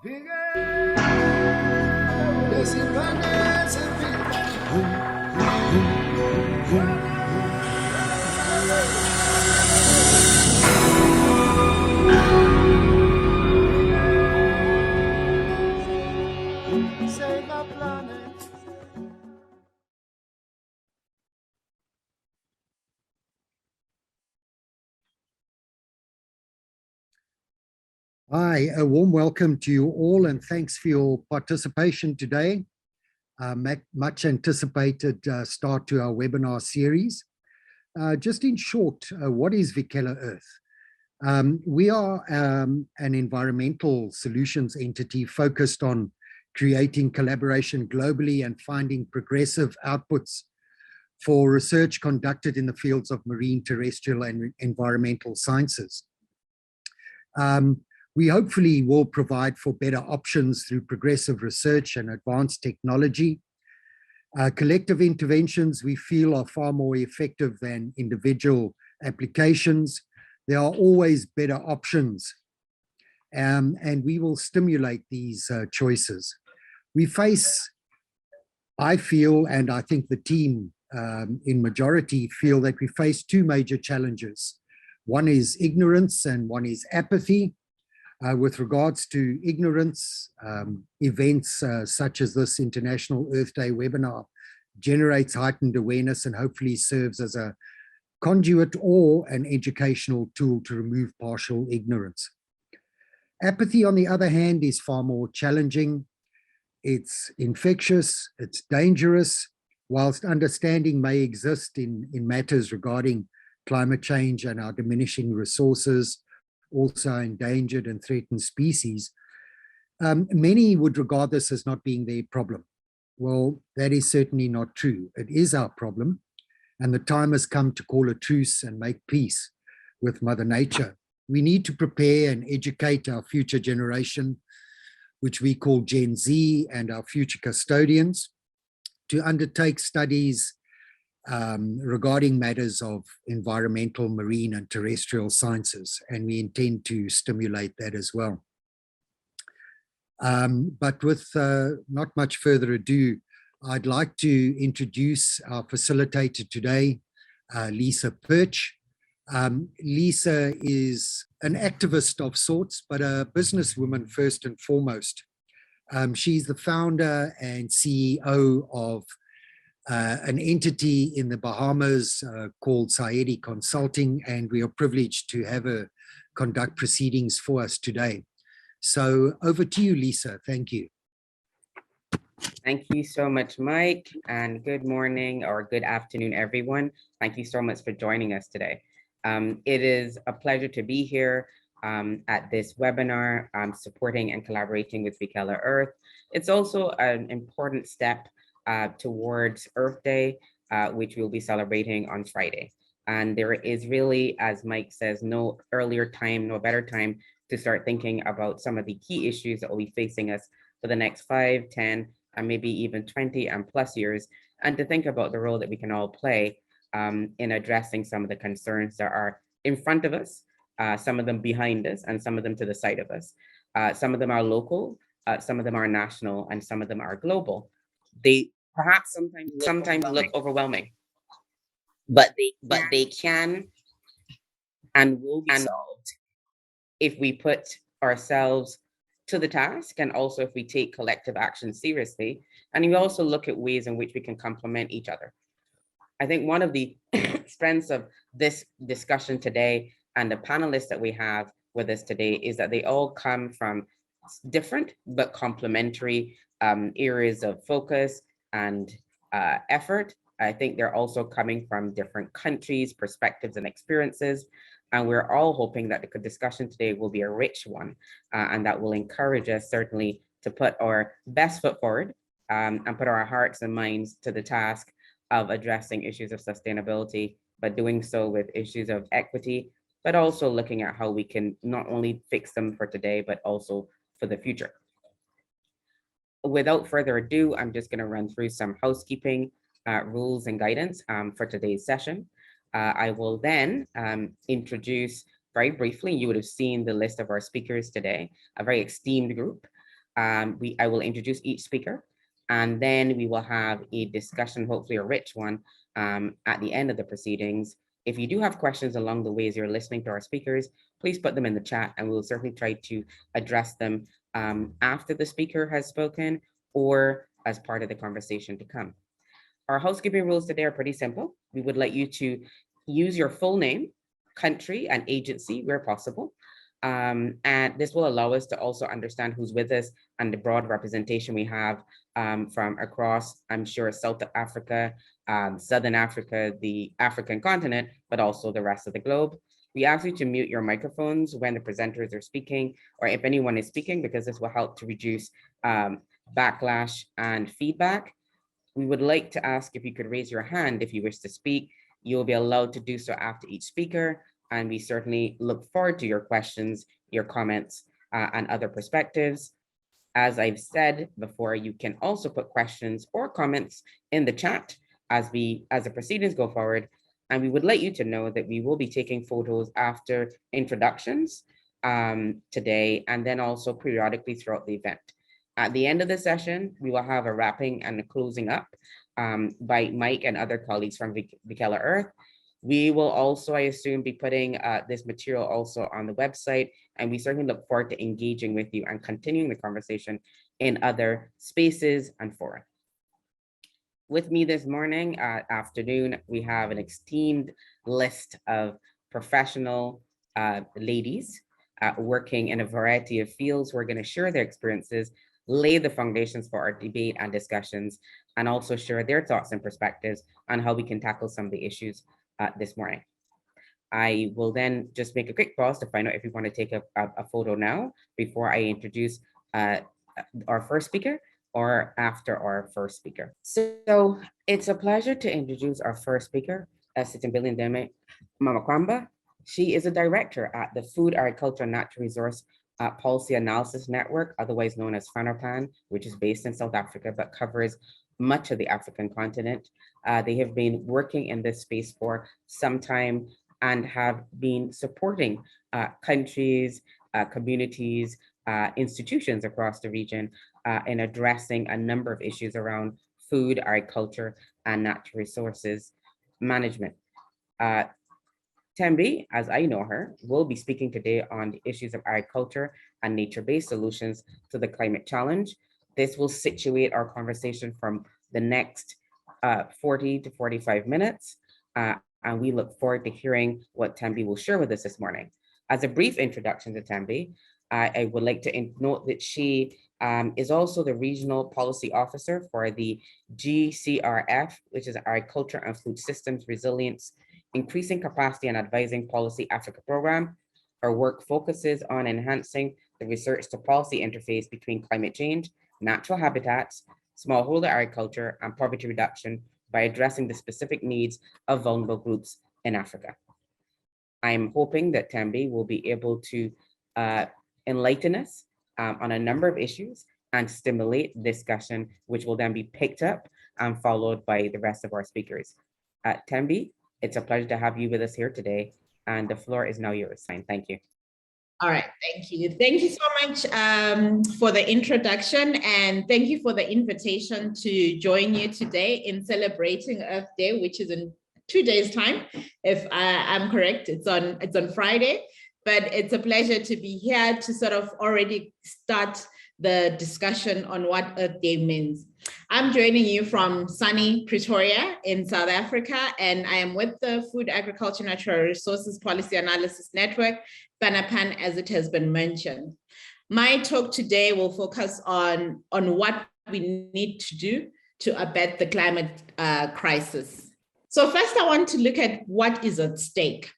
Save our planet. Hi, a warm welcome to you all, and thanks for your participation today. Much anticipated start to our webinar series. Just in short, what is vikela.earth? We are an environmental solutions entity focused on creating collaboration globally and finding progressive outputs for research conducted in the fields of marine, terrestrial, and environmental sciences. We hopefully will provide for better options through progressive research and advanced technology. Collective interventions we feel are far more effective than individual applications. There are always better options, and we will stimulate these choices. We face, I feel, and I think the team in majority feel that we face two major challenges. One is ignorance and one is apathy. With regards to ignorance, events such as this International Earth Day webinar generates heightened awareness and hopefully serves as a conduit or an educational tool to remove partial ignorance. Apathy, on the other hand, is far more challenging. It's infectious, it's dangerous. Whilst understanding may exist in matters regarding climate change and our diminishing resources, also endangered and threatened species, many would regard this as not being their problem. Well, that is certainly not true. It is our problem, and the time has come to call a truce and make peace with Mother Nature. We need to prepare and educate our future generation, which we call Gen Z, and our future custodians, to undertake studies regarding matters of environmental, marine, and terrestrial sciences, and we intend to stimulate that as well. But with not much further ado, I'd like to introduce our facilitator today, Lisa Perch. Lisa is an activist of sorts, but a businesswoman first and foremost. She's the founder and CEO of an entity in the Bahamas called Saedi Consulting, and we are privileged to have her conduct proceedings for us today. So over to you, Lisa. Thank you. Thank you so much, Mike, and good morning or good afternoon, everyone. Thank you so much for joining us today. It is a pleasure to be here at this webinar, supporting and collaborating with vikela.earth. It's also an important step towards Earth Day, which we'll be celebrating on Friday. And there is really, as Mike says, no earlier time, no better time to start thinking about some of the key issues that will be facing us for the next 5, 10, and maybe even 20 and plus years, and to think about the role that we can all play in addressing some of the concerns that are in front of us, some of them behind us, and some of them to the side of us. Some of them are local, some of them are national, and some of them are global. They perhaps sometimes look overwhelming, but they can and will be solved if we put ourselves to the task, and also if we take collective action seriously, and we also look at ways in which we can complement each other. I think one of the strengths of this discussion today and the panelists that we have with us today is that they all come from different but complementary areas of focus and effort. I think they're also coming from different countries, perspectives, and experiences. And we're all hoping that the discussion today will be a rich one, and that will encourage us certainly to put our best foot forward and put our hearts and minds to the task of addressing issues of sustainability, but doing so with issues of equity, but also looking at how we can not only fix them for today, but also for the future. Without further ado, I'm just going to run through some housekeeping rules and guidance for today's session. I will then introduce very briefly, you would have seen the list of our speakers today, a very esteemed group. I will introduce each speaker, and then we will have a discussion, hopefully a rich one, at the end of the proceedings. If you do have questions along the way as you're listening to our speakers, please put them in the chat, and we'll certainly try to address them after the speaker has spoken or as part of the conversation to come. Our housekeeping rules today are pretty simple. We would like you to use your full name, country, and agency where possible. And this will allow us to also understand who's with us and the broad representation we have from across, I'm sure, South Africa, Southern Africa, the African continent, but also the rest of the globe. We ask you to mute your microphones when the presenters are speaking, or if anyone is speaking, because this will help to reduce backlash and feedback. We would like to ask if you could raise your hand if you wish to speak. You'll be allowed to do so after each speaker, and we certainly look forward to your questions, your comments, and other perspectives. As I've said before, you can also put questions or comments in the chat as the proceedings go forward. And we would like you to know that we will be taking photos after introductions today, and then also periodically throughout the event. At the end of the session, we will have a wrapping and a closing up by Mike and other colleagues from vikela.earth. We will also, I assume, be putting this material also on the website, and we certainly look forward to engaging with you and continuing the conversation in other spaces and fora. With me this morning, afternoon, we have an esteemed list of professional ladies working in a variety of fields who are going to share their experiences, lay the foundations for our debate and discussions, and also share their thoughts and perspectives on how we can tackle some of the issues this morning. I will then just make a quick pause to find out if you want to take a photo now before I introduce our first speaker, or after our first speaker. So it's a pleasure to introduce our first speaker, Sithimbili Mamakwamba. She is a director at the Food, Agriculture, and Natural Resource Policy Analysis Network, otherwise known as FANAPAN, which is based in South Africa, but covers much of the African continent. They have been working in this space for some time and have been supporting countries, communities, institutions across the region in addressing a number of issues around food, agriculture, and natural resources management. Thembi, as I know her, will be speaking today on the issues of agriculture and nature-based solutions to the climate challenge. This will situate our conversation from the next 40 to 45 minutes, and we look forward to hearing what Thembi will share with us this morning. As a brief introduction to Thembi, I would like to note that she is also the Regional Policy Officer for the GCRF, which is Agriculture and Food Systems Resilience, Increasing Capacity and Advising Policy Africa Program. Her work focuses on enhancing the research to policy interface between climate change, natural habitats, smallholder agriculture, and poverty reduction by addressing the specific needs of vulnerable groups in Africa. I'm hoping that Thembi will be able to enlighten us on a number of issues and stimulate discussion, which will then be picked up and followed by the rest of our speakers. Thembi, it's a pleasure to have you with us here today, and the floor is now yours. Thank you. All right, thank you. Thank you so much for the introduction, and thank you for the invitation to join you today in celebrating Earth Day, which is in 2 days' time. If I'm correct, it's on Friday, but it's a pleasure to be here to sort of already start the discussion on what Earth Day means. I'm joining you from sunny Pretoria in South Africa, and I am with the Food, Agriculture, Natural Resources Policy Analysis Network, FANAPAN, as it has been mentioned. My talk today will focus on what we need to do to abet the climate crisis. So first, I want to look at what is at stake.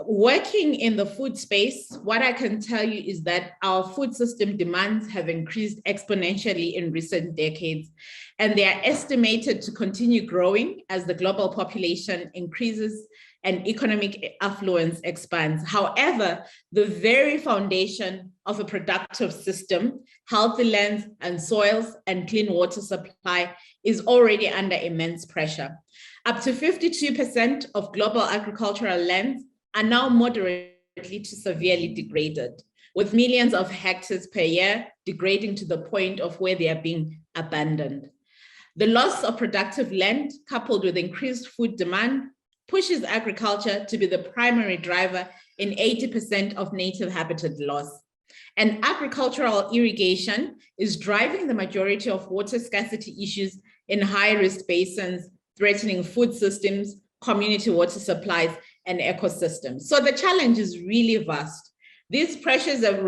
Working in the food space, what I can tell you is that our food system demands have increased exponentially in recent decades, and they are estimated to continue growing as the global population increases and economic affluence expands. However, the very foundation of a productive system, healthy lands and soils, and clean water supply is already under immense pressure. Up to 52% of global agricultural lands are now moderately to severely degraded, with millions of hectares per year degrading to the point of where they are being abandoned. The loss of productive land, coupled with increased food demand, pushes agriculture to be the primary driver in 80% of native habitat loss. And agricultural irrigation is driving the majority of water scarcity issues in high-risk basins, threatening food systems, community water supplies, and ecosystems. So the challenge is really vast. These pressures have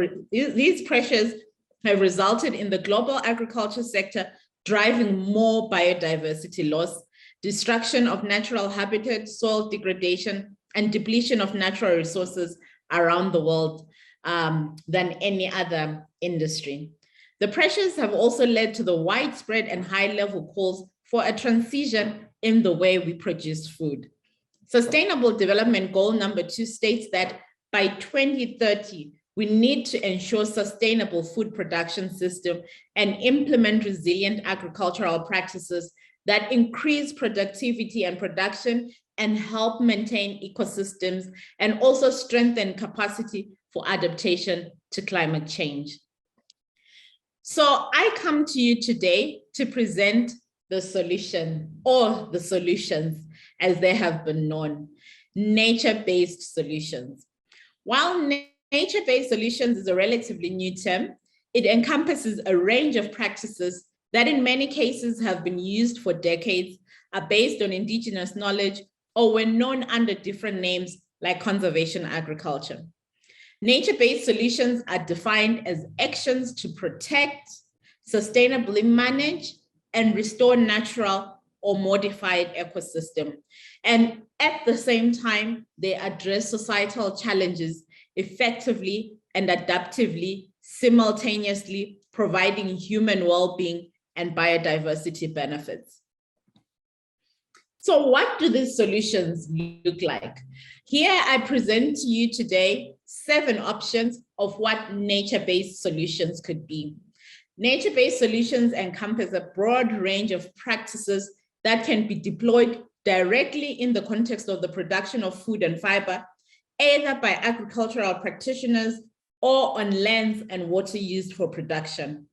resulted in the global agriculture sector driving more biodiversity loss, destruction of natural habitat, soil degradation, and depletion of natural resources around the world than any other industry. The pressures have also led to the widespread and high-level calls for a transition in the way we produce food. Sustainable Development Goal number 2 states that by 2030, we need to ensure sustainable food production system and implement resilient agricultural practices that increase productivity and production and help maintain ecosystems and also strengthen capacity for adaptation to climate change. So I come to you today to present the solution, or the solutions as they have been known, nature-based solutions. While nature-based solutions is a relatively new term, it encompasses a range of practices that in many cases have been used for decades, are based on indigenous knowledge, or were known under different names like conservation agriculture. Nature-based solutions are defined as actions to protect, sustainably manage, and restore natural or modified ecosystem. And at the same time, they address societal challenges effectively and adaptively, simultaneously providing human well-being and biodiversity benefits. So what do these solutions look like? Here I present to you today 7 options of what nature-based solutions could be. Nature-based solutions encompass a broad range of practices that can be deployed directly in the context of the production of food and fiber, either by agricultural practitioners or on lands and water used for production.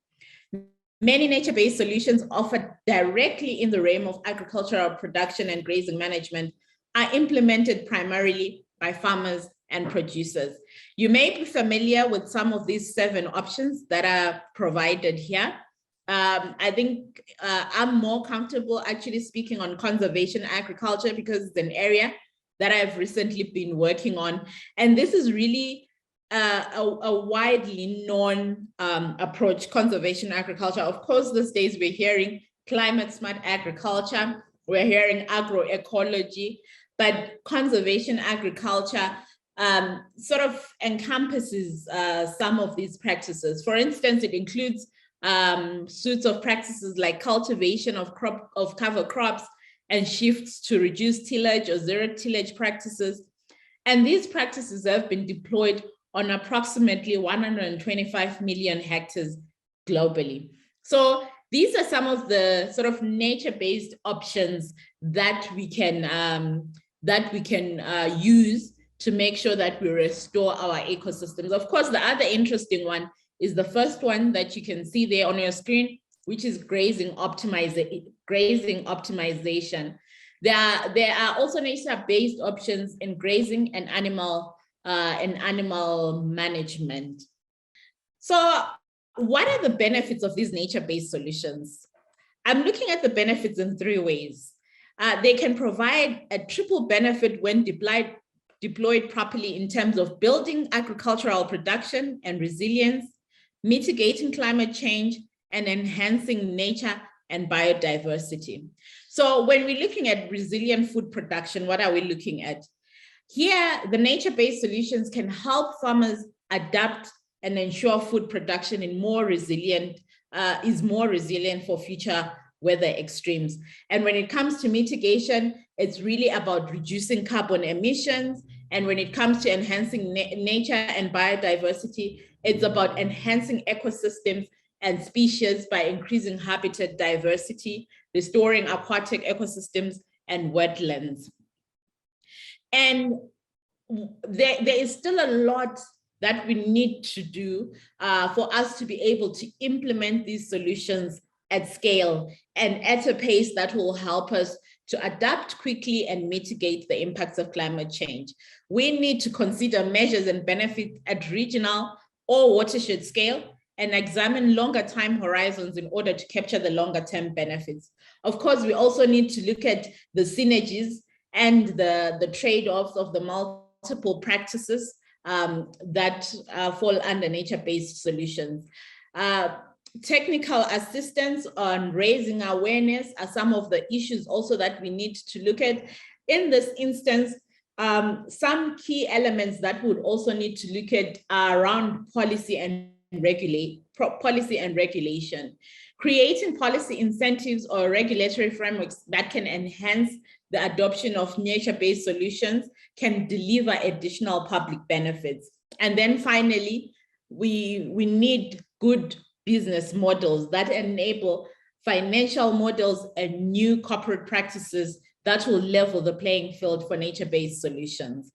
Many nature-based solutions offered directly in the realm of agricultural production and grazing management are implemented primarily by farmers and producers. You may be familiar with some of these 7 options that are provided here. I think I'm more comfortable actually speaking on conservation agriculture because it's an area that I've recently been working on. And this is really a widely known approach, conservation agriculture. Of course, these days we're hearing climate smart agriculture, we're hearing agroecology, but conservation agriculture sort of encompasses some of these practices. For instance, it includes suites of practices like cultivation of cover crops and shifts to reduce tillage or zero tillage practices. And these practices have been deployed on approximately 125 million hectares globally. So these are some of the sort of nature-based options that we can use to make sure that we restore our ecosystems. Of course, the other interesting one is the first one that you can see there on your screen, which is grazing optimization. There are also nature-based options in grazing and animal management. So what are the benefits of these nature-based solutions? I'm looking at the benefits in 3 ways. They can provide a triple benefit when deployed properly in terms of building agricultural production and resilience, mitigating climate change, and enhancing nature and biodiversity. So when we're looking at resilient food production, what are we looking at? Here, the nature-based solutions can help farmers adapt and ensure food production is more resilient for future weather extremes. And when it comes to mitigation, it's really about reducing carbon emissions. And when it comes to enhancing nature and biodiversity, it's about enhancing ecosystems and species by increasing habitat diversity, restoring aquatic ecosystems and wetlands. And there is still a lot that we need to do for us to be able to implement these solutions at scale and at a pace that will help us to adapt quickly and mitigate the impacts of climate change. We need to consider measures and benefits at regional or watershed scale and examine longer time horizons in order to capture the longer term benefits. Of course, we also need to look at the synergies and the trade-offs of the multiple practices that fall under nature-based solutions. Technical assistance on raising awareness are some of the issues also that we need to look at. In this instance, some key elements that would also need to look at are around policy and regulation. Creating policy incentives or regulatory frameworks that can enhance the adoption of nature-based solutions can deliver additional public benefits. And then finally, we need good business models that enable financial models and new corporate practices that will level the playing field for nature-based solutions.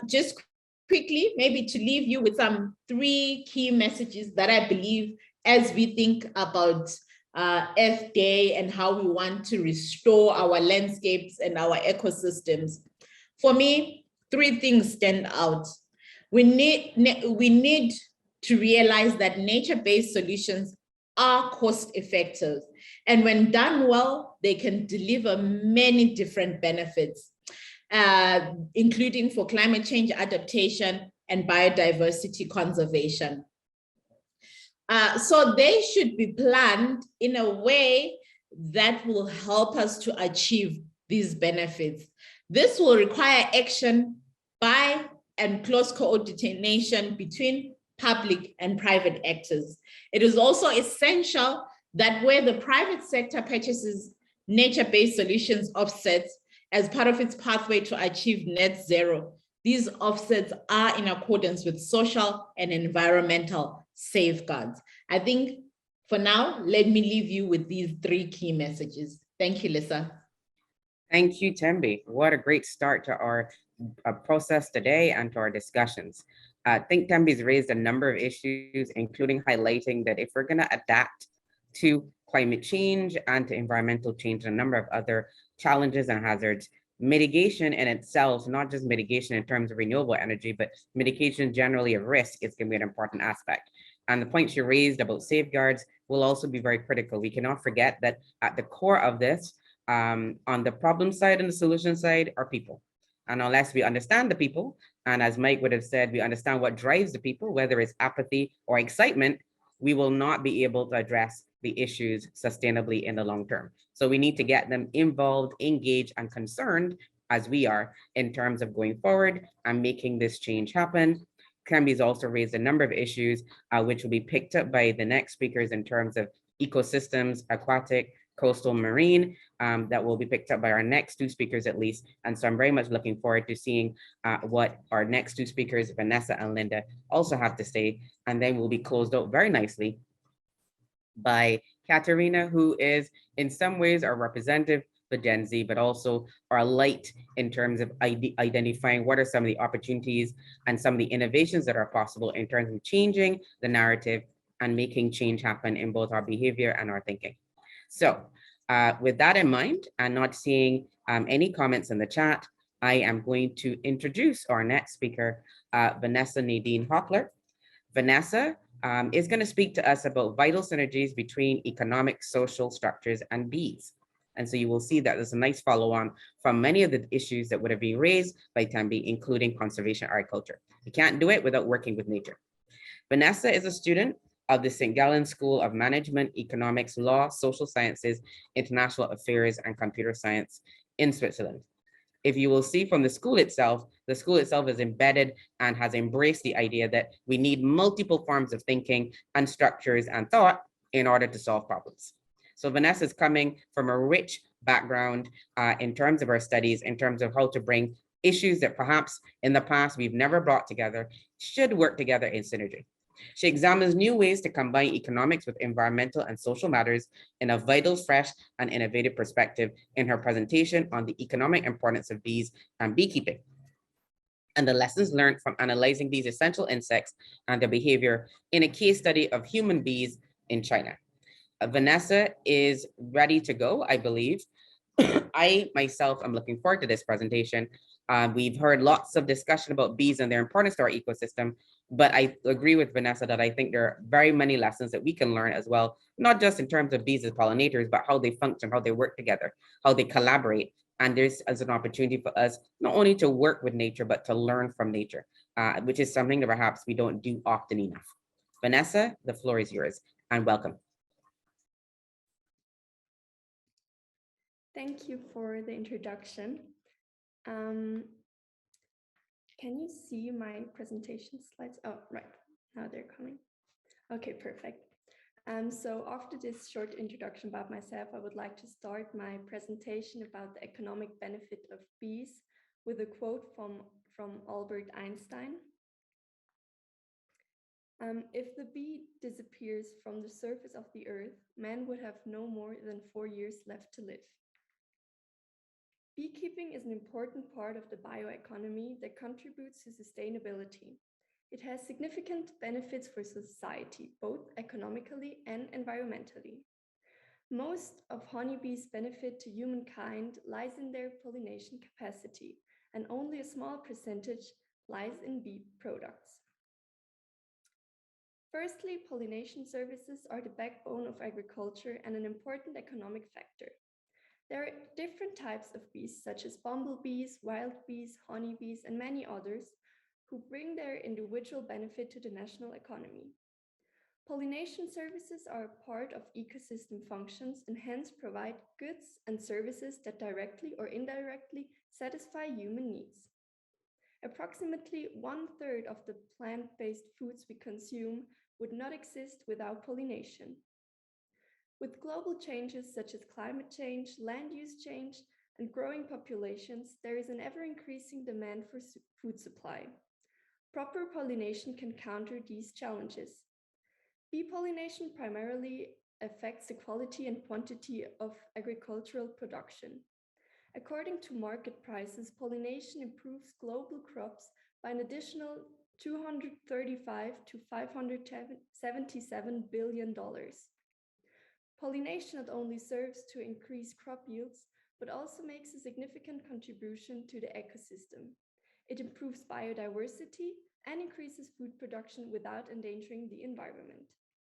Just quickly, maybe to leave you with some 3 key messages that I believe as we think about Earth Day and how we want to restore our landscapes and our ecosystems. For me, 3 things stand out. We need to realize that nature-based solutions are cost-effective. And when done well, they can deliver many different benefits, including for climate change adaptation and biodiversity conservation. So they should be planned in a way that will help us to achieve these benefits. This will require action by and close coordination between public and private actors. It is also essential that where the private sector purchases nature-based solutions offsets as part of its pathway to achieve net zero, these offsets are in accordance with social and environmental safeguards. I think for now, let me leave you with these 3 key messages. Thank you, Lisa. Thank you, Thembi. What a great start to our process today and to our discussions. I think Thembi's raised a number of issues, including highlighting that if we're going to adapt to climate change and to environmental change and a number of other challenges and hazards, mitigation in itself, not just mitigation in terms of renewable energy, but mitigation generally of risk is going to be an important aspect. And the points you raised about safeguards will also be very critical. We cannot forget that at the core of this, on the problem side and the solution side, are people. And unless we understand the people, and as Mike would have said, we understand what drives the people, whether it's apathy or excitement, we will not be able to address the issues sustainably in the long term. So we need to get them involved, engaged, and concerned, as we are, in terms of going forward and making this change happen. Thembi's also raised a number of issues, which will be picked up by the next speakers in terms of ecosystems, aquatic, coastal, marine, that will be picked up by our next 2 speakers at least. And so I'm very much looking forward to seeing what our next 2 speakers, Vanessa and Linda, also have to say. And then we'll be closed out very nicely by Katerina, who is in some ways our representative for Gen Z, but also our light in terms of identifying what are some of the opportunities and some of the innovations that are possible in terms of changing the narrative and making change happen in both our behavior and our thinking. So with that in mind, and not seeing any comments in the chat, I am going to introduce our next speaker, Vanessa Nadine Hoffler. Vanessa is going to speak to us about vital synergies between economic, social structures, and bees. And so you will see that there's a nice follow-on from many of the issues that would have been raised by Thembi, including conservation agriculture. You can't do it without working with nature. Vanessa is a student of the St. Gallen School of Management, Economics, Law, Social Sciences, International Affairs, and Computer Science in Switzerland. If you will see from the school itself is embedded and has embraced the idea that we need multiple forms of thinking and structures and thought in order to solve problems. So Vanessa is coming from a rich background in terms of our studies, in terms of how to bring issues that perhaps in the past we've never brought together, should work together in synergy. She examines new ways to combine economics with environmental and social matters in a vital, fresh, and innovative perspective in her presentation on the economic importance of bees and beekeeping. and the lessons learned from analyzing these essential insects and their behavior in a case study of human bees in China. Vanessa is ready to go, I believe. I myself am looking forward to this presentation. We've heard lots of discussion about bees and their importance to our ecosystem, but I agree with Vanessa that I think there are very many lessons that we can learn as well, not just in terms of bees as pollinators, but how they function, how they work together, how they collaborate. And there's as an opportunity for us not only to work with nature, but to learn from nature, which is something that perhaps we don't do often enough. Vanessa, the floor is yours, and welcome. Thank you for the introduction. Can you see my presentation slides? Oh, right, now they're coming. Okay, perfect. So after this short introduction about myself, I would like to start my presentation about the economic benefit of bees with a quote from Albert Einstein. If the bee disappears from the surface of the earth, man would have no more than 4 years left to live. Beekeeping is an important part of the bioeconomy that contributes to sustainability. It has significant benefits for society, both economically and environmentally. Most of honeybees' benefit to humankind lies in their pollination capacity, and only a small percentage lies in bee products. Firstly, pollination services are the backbone of agriculture and an important economic factor. There are different types of bees, such as bumblebees, wild bees, honeybees, and many others, who bring their individual benefit to the national economy. Pollination services are a part of ecosystem functions and hence provide goods and services that directly or indirectly satisfy human needs. Approximately 1/3 of the plant-based foods we consume would not exist without pollination. With global changes such as climate change, land use change, and growing populations, there is an ever-increasing demand for food supply. Proper pollination can counter these challenges. Bee pollination primarily affects the quality and quantity of agricultural production. According to market prices, pollination improves global crops by an additional $235 to $577 billion. Pollination not only serves to increase crop yields, but also makes a significant contribution to the ecosystem. It improves biodiversity and increases food production without endangering the environment.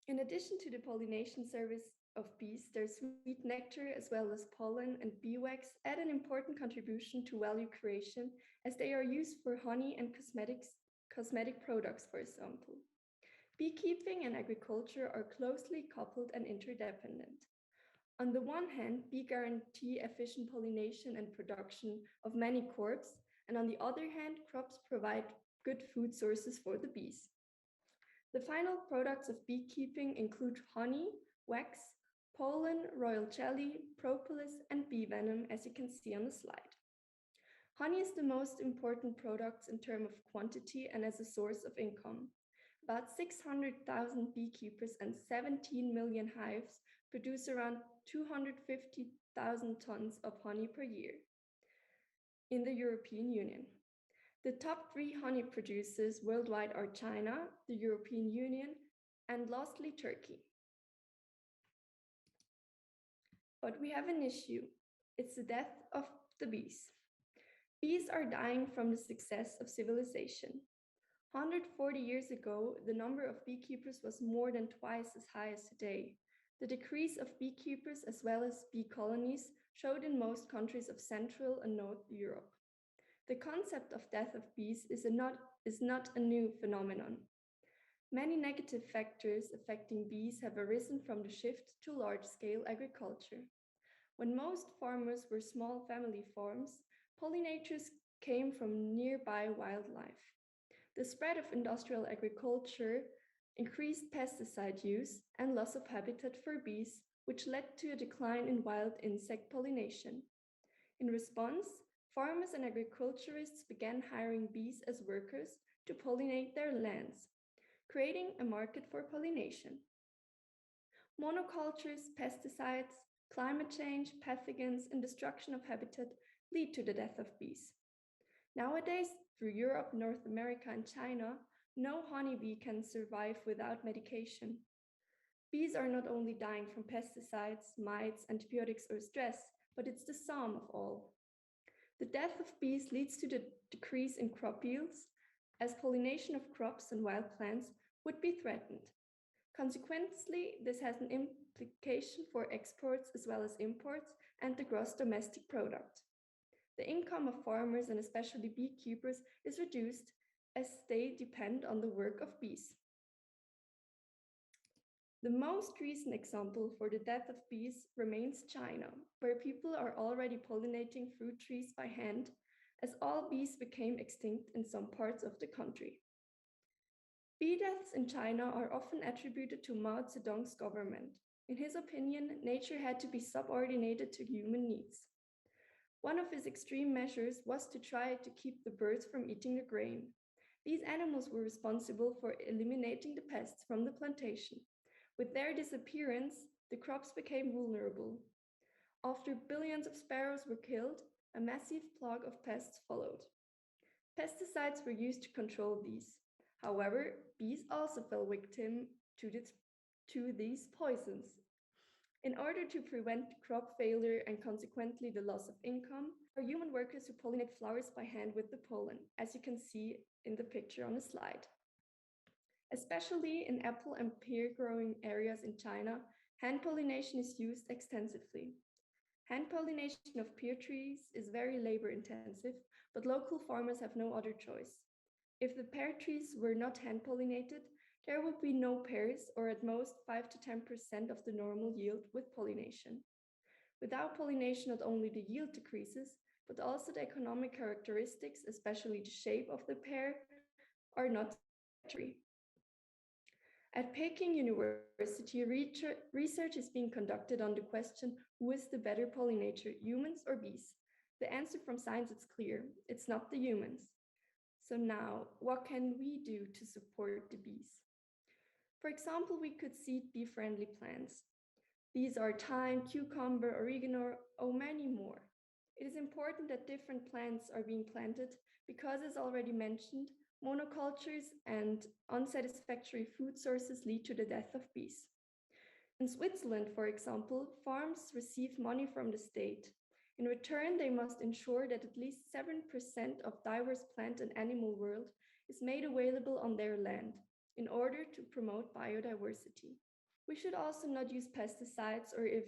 In addition to the pollination service of bees, their sweet nectar as well as pollen and bee wax add an important contribution to value creation as they are used for honey and cosmetic products, for example. Beekeeping and agriculture are closely coupled and interdependent. On the one hand, bees guarantee efficient pollination and production of many crops, and on the other hand, crops provide good food sources for the bees. The final products of beekeeping include honey, wax, pollen, royal jelly, propolis, and bee venom, as you can see on the slide. Honey is the most important product in terms of quantity and as a source of income. About 600,000 beekeepers and 17 million hives produce around 250,000 tons of honey per year in the European Union. The top 3 honey producers worldwide are China, the European Union, and lastly, Turkey. But we have an issue. It's the death of the bees. Bees are dying from the success of civilization. 140 years ago, the number of beekeepers was more than twice as high as today. The decrease of beekeepers as well as bee colonies showed in most countries of Central and North Europe. The concept of death of bees is not a new phenomenon. Many negative factors affecting bees have arisen from the shift to large-scale agriculture. When most farmers were small family farms, pollinators came from nearby wildlife. The spread of industrial agriculture increased pesticide use and loss of habitat for bees, which led to a decline in wild insect pollination. In response, farmers and agriculturists began hiring bees as workers to pollinate their lands, creating a market for pollination. Monocultures, pesticides, climate change, pathogens, and destruction of habitat lead to the death of bees. Nowadays, through Europe, North America, and China, no honeybee can survive without medication. Bees are not only dying from pesticides, mites, antibiotics, or stress, but it's the sum of all. The death of bees leads to the decrease in crop yields, as pollination of crops and wild plants would be threatened. Consequently, this has an implication for exports as well as imports and the gross domestic product. The income of farmers and especially beekeepers is reduced as they depend on the work of bees. The most recent example for the death of bees remains China, where people are already pollinating fruit trees by hand, as all bees became extinct in some parts of the country. Bee deaths in China are often attributed to Mao Zedong's government. In his opinion, nature had to be subordinated to human needs. One of his extreme measures was to try to keep the birds from eating the grain. These animals were responsible for eliminating the pests from the plantation. With their disappearance, the crops became vulnerable. After billions of sparrows were killed, a massive plague of pests followed. Pesticides were used to control these. However, bees also fell victim to these poisons. In order to prevent crop failure and consequently the loss of income, are human workers who pollinate flowers by hand with the pollen, as you can see in the picture on the slide. Especially in apple and pear growing areas in China, hand pollination is used extensively. Hand pollination of pear trees is very labor intensive, but local farmers have no other choice. If the pear trees were not hand pollinated, there would be no pears, or at most 5 to 10% of the normal yield with pollination. Without pollination, not only the yield decreases, but also the economic characteristics, especially the shape of the pear, are not satisfactory. At Peking University, research is being conducted on the question, who is the better pollinator, humans or bees? The answer from science is clear, it's not the humans. So now, what can we do to support the bees? For example, we could seed bee-friendly plants. These are thyme, cucumber, oregano, or many more. It is important that different plants are being planted because, as already mentioned, monocultures and unsatisfactory food sources lead to the death of bees. In Switzerland, for example, farms receive money from the state. In return, they must ensure that at least 7% of diverse plant and animal world is made available on their land in order to promote biodiversity. We should also not use pesticides, or if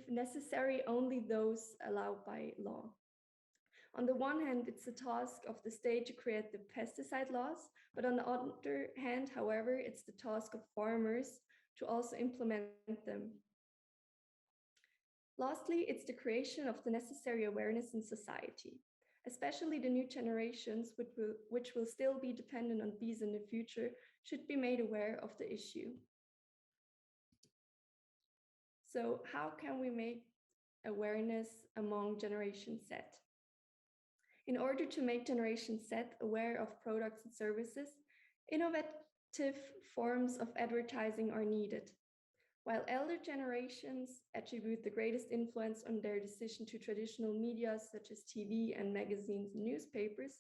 necessary, only those allowed by law. On the one hand, it's the task of the state to create the pesticide laws, but on the other hand, however, it's the task of farmers to also implement them. Lastly, it's the creation of the necessary awareness in society, especially the new generations, which will still be dependent on bees in the future, should be made aware of the issue. So how can we make awareness among Generation Z? In order to make Generation Z aware of products and services, innovative forms of advertising are needed. While elder generations attribute the greatest influence on their decision to traditional media such as TV and magazines and newspapers,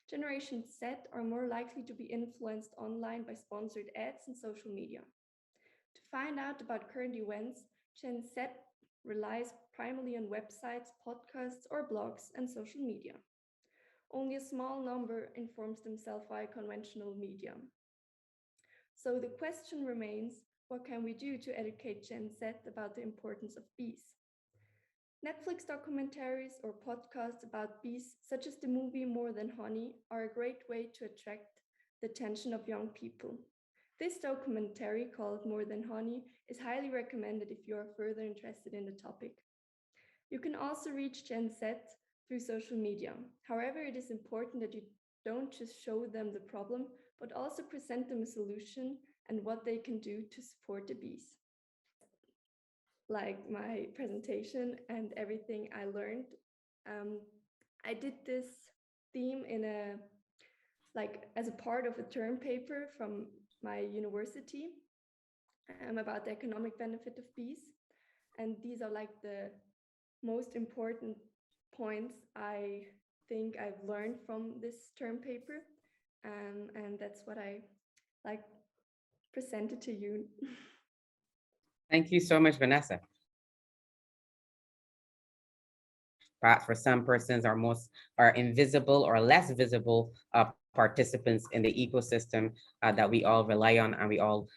Generation Z are more likely to be influenced online by sponsored ads and social media. To find out about current events, Gen Z relies primarily on websites, podcasts, or blogs and social media. Only a small number informs themselves via conventional media. So the question remains, what can we do to educate Gen Z about the importance of bees? Netflix documentaries or podcasts about bees, such as the movie More Than Honey, are a great way to attract the attention of young people. This documentary, called More Than Honey, is highly recommended if you are further interested in the topic. You can also reach Gen Z through social media. However, it is important that you don't just show them the problem, but also present them a solution and what they can do to support the bees. Like my presentation and everything I learned, I did this theme as a part of a term paper from my university about the economic benefit of bees. And these are like the most important points I think I've learned from this term paper. And that's what I like presented to you. Thank you so much, Vanessa. Perhaps for some persons are invisible or less visible participants in the ecosystem that we all rely on and we all,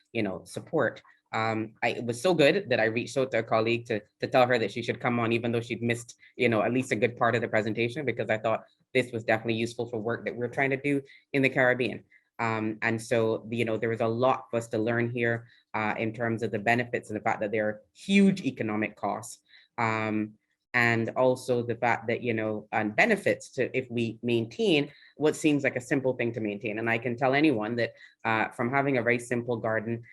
support. It was so good that I reached out to a colleague to tell her that she should come on, even though she'd missed, at least a good part of the presentation, because I thought this was definitely useful for work that we're trying to do in the Caribbean. And so, there was a lot for us to learn here in terms of the benefits and the fact that there are huge economic costs. And also the fact that, and benefits to if we maintain what seems like a simple thing to maintain. And I can tell anyone that from having a very simple garden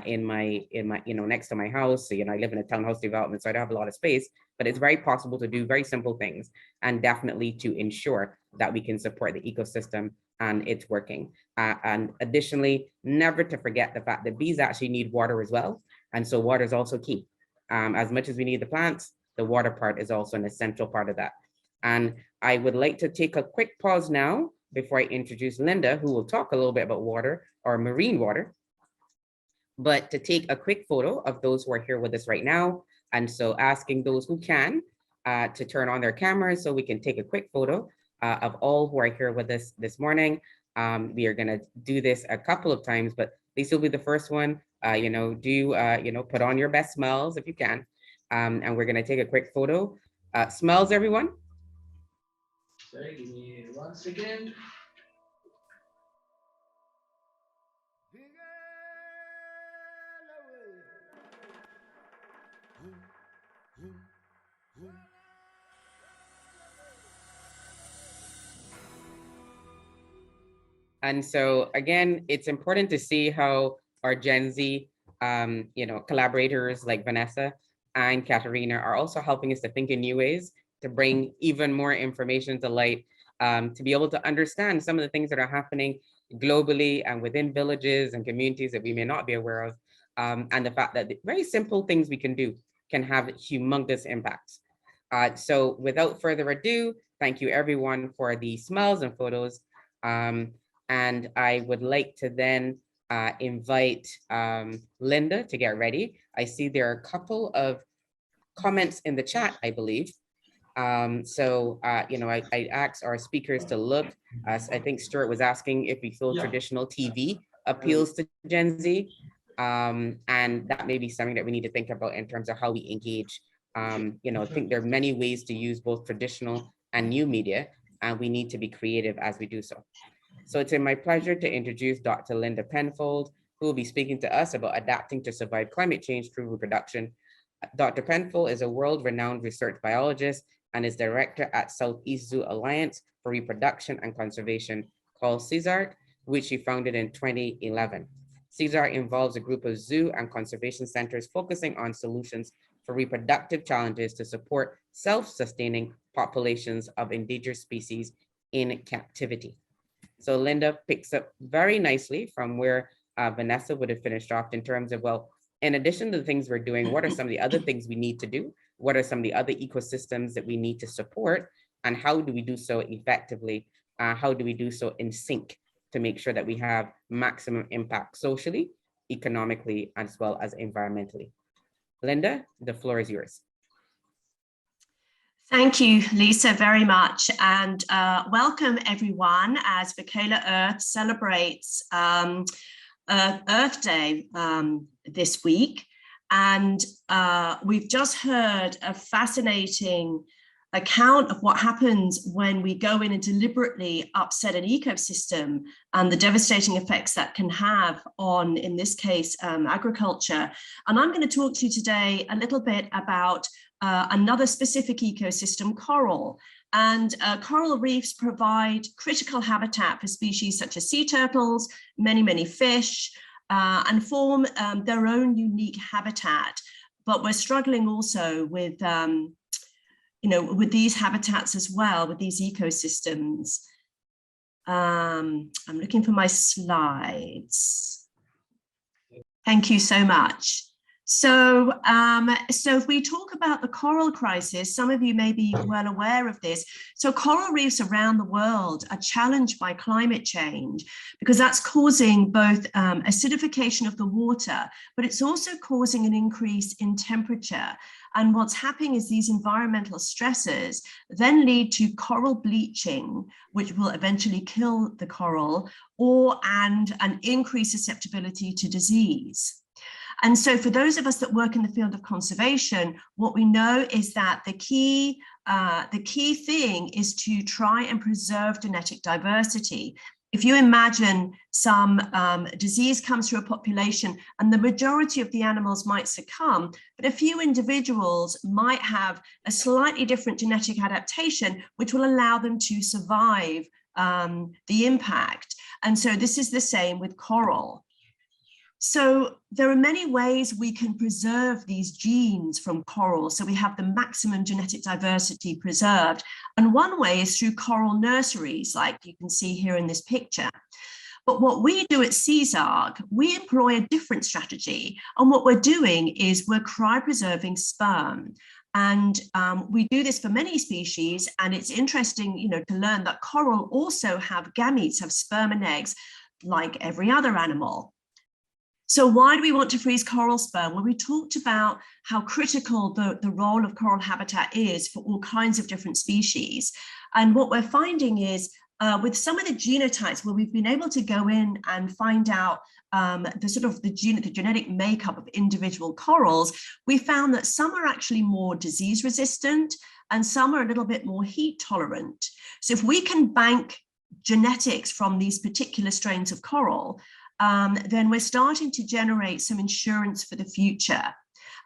in my, next to my house, so, I live in a townhouse development, so I don't have a lot of space, but it's very possible to do very simple things and definitely to ensure that we can support the ecosystem and it's working. And additionally, never to forget the fact that bees actually need water as well. And so water is also key. As much as we need the plants, the water part is also an essential part of that. And I would like to take a quick pause now before I introduce Linda, who will talk a little bit about water or marine water, but to take a quick photo of those who are here with us right now. And so asking those who can to turn on their cameras so we can take a quick photo of all who are here with us this morning. We are gonna do this a couple of times, but this will be the first one. Put on your best smells if you can. And we're gonna take a quick photo. Smells, everyone? Sorry, give me 1 second. And so again, it's important to see how our Gen Z, collaborators like Vanessa and Katerina are also helping us to think in new ways to bring even more information to light, to be able to understand some of the things that are happening globally and within villages and communities that we may not be aware of, and the fact that the very simple things we can do can have humongous impacts. So without further ado, thank you everyone for the smells and photos. And I would like to then invite Linda to get ready. I see there are a couple of comments in the chat, I believe. I asked our speakers to look. I think Stuart was asking if we feel traditional TV appeals to Gen Z. And that may be something that we need to think about in terms of how we engage. I think there are many ways to use both traditional and new media, and we need to be creative as we do so. So it's my pleasure to introduce Dr. Linda Penfold, who will be speaking to us about adapting to survive climate change through reproduction. Dr. Penfold is a world-renowned research biologist and is director at Southeast Zoo Alliance for Reproduction and Conservation, called CSARC, which she founded in 2011. CSARC involves a group of zoo and conservation centers focusing on solutions for reproductive challenges to support self-sustaining populations of endangered species in captivity. So Linda picks up very nicely from where Vanessa would have finished off in terms of, well, in addition to the things we're doing, what are some of the other things we need to do? What are some of the other ecosystems that we need to support? And how do we do so effectively? How do we do so in sync to make sure that we have maximum impact socially, economically, as well as environmentally? Linda, the floor is yours. Thank you, Lisa, very much. And welcome everyone as Vikela.earth celebrates Earth Day this week. And we've just heard a fascinating account of what happens when we go in and deliberately upset an ecosystem and the devastating effects that can have on, in this case, agriculture. And I'm going to talk to you today a little bit about another specific ecosystem, coral. And coral reefs provide critical habitat for species such as sea turtles, many fish, and form their own unique habitat. But we're struggling also with, with these habitats as well, with these ecosystems. I'm looking for my slides. Thank you so much. So, so if we talk about the coral crisis, some of you may be well aware of this. So coral reefs around the world are challenged by climate change because that's causing both acidification of the water, but it's also causing an increase in temperature. And what's happening is these environmental stresses then lead to coral bleaching, which will eventually kill the coral, and an increased susceptibility to disease. And so for those of us that work in the field of conservation, what we know is that the key thing is to try and preserve genetic diversity. If you imagine some disease comes through a population and the majority of the animals might succumb, but a few individuals might have a slightly different genetic adaptation, which will allow them to survive the impact. And so this is the same with coral. So there are many ways we can preserve these genes from coral, so we have the maximum genetic diversity preserved. And one way is through coral nurseries, like you can see here in this picture. But what we do at CSARC, we employ a different strategy. And what we're doing is we're cryopreserving sperm. And we do this for many species. And it's interesting, to learn that coral also have gametes, have sperm and eggs, like every other animal. So why do we want to freeze coral sperm? Well, we talked about how critical the role of coral habitat is for all kinds of different species. And what we're finding is with some of the genotypes where we've been able to go in and find out the genetic makeup of individual corals, we found that some are actually more disease resistant and some are a little bit more heat tolerant. So if we can bank genetics from these particular strains of coral, then we're starting to generate some insurance for the future.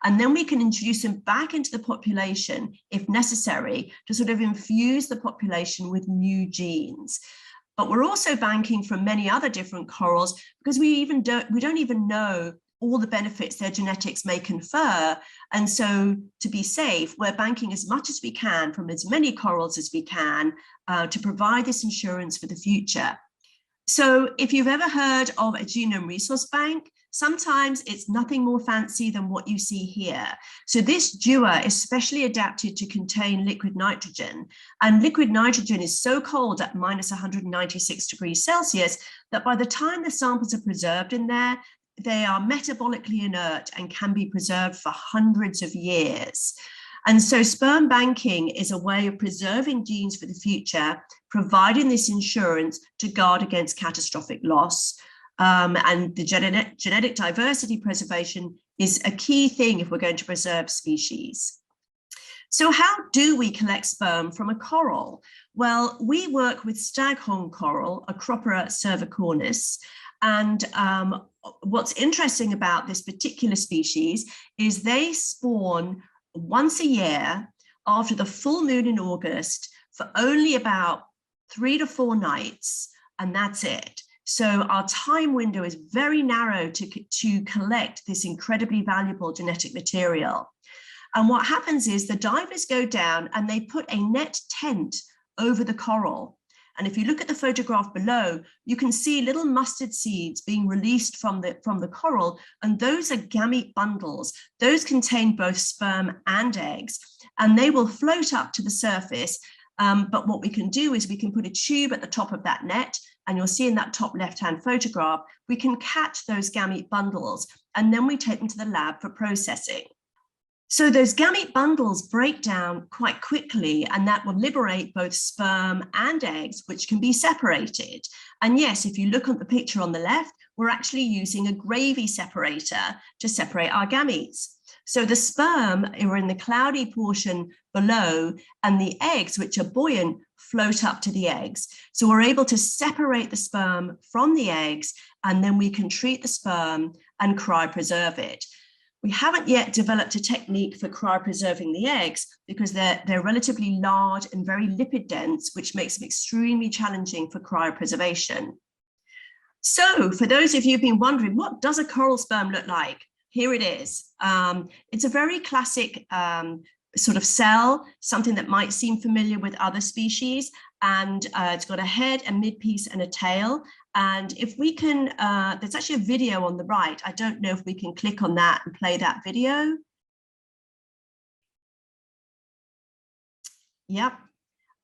And then we can introduce them back into the population, if necessary, to sort of infuse the population with new genes. But we're also banking from many other different corals because we don't even know all the benefits their genetics may confer. And so to be safe, we're banking as much as we can from as many corals as we can to provide this insurance for the future. So if you've ever heard of a genome resource bank, sometimes it's nothing more fancy than what you see here. So this dewar is specially adapted to contain liquid nitrogen, and liquid nitrogen is so cold at minus 196 degrees Celsius that by the time the samples are preserved in there, they are metabolically inert and can be preserved for hundreds of years. And so sperm banking is a way of preserving genes for the future, providing this insurance to guard against catastrophic loss. And the genetic diversity preservation is a key thing if we're going to preserve species. So how do we collect sperm from a coral? Well, we work with Staghorn Coral, Acropora cervicornis. And what's interesting about this particular species is they spawn once a year after the full moon in August for only about 3 to 4 nights, and that's it. So our time window is very narrow to collect this incredibly valuable genetic material. And what happens is the divers go down and they put a net tent over the coral. And if you look at the photograph below, you can see little mustard seeds being released from the coral, and those are gamete bundles. Those contain both sperm and eggs, and they will float up to the surface. But what we can do is we can put a tube at the top of that net, and you'll see in that top left-hand photograph, we can catch those gamete bundles, and then we take them to the lab for processing. So those gamete bundles break down quite quickly, and that will liberate both sperm and eggs, which can be separated. And yes, if you look at the picture on the left, we're actually using a gravy separator to separate our gametes. So the sperm are in the cloudy portion below, and the eggs, which are buoyant, float up to the eggs. So we're able to separate the sperm from the eggs, and then we can treat the sperm and cryopreserve it. We haven't yet developed a technique for cryopreserving the eggs because they're relatively large and very lipid dense, which makes them extremely challenging for cryopreservation. So for those of you who've been wondering, what does a coral sperm look like? Here it is. It's a very classic sort of cell, something that might seem familiar with other species. And it's got a head, a midpiece, and a tail. And if we can, there's actually a video on the right. I don't know if we can click on that and play that video. Yep.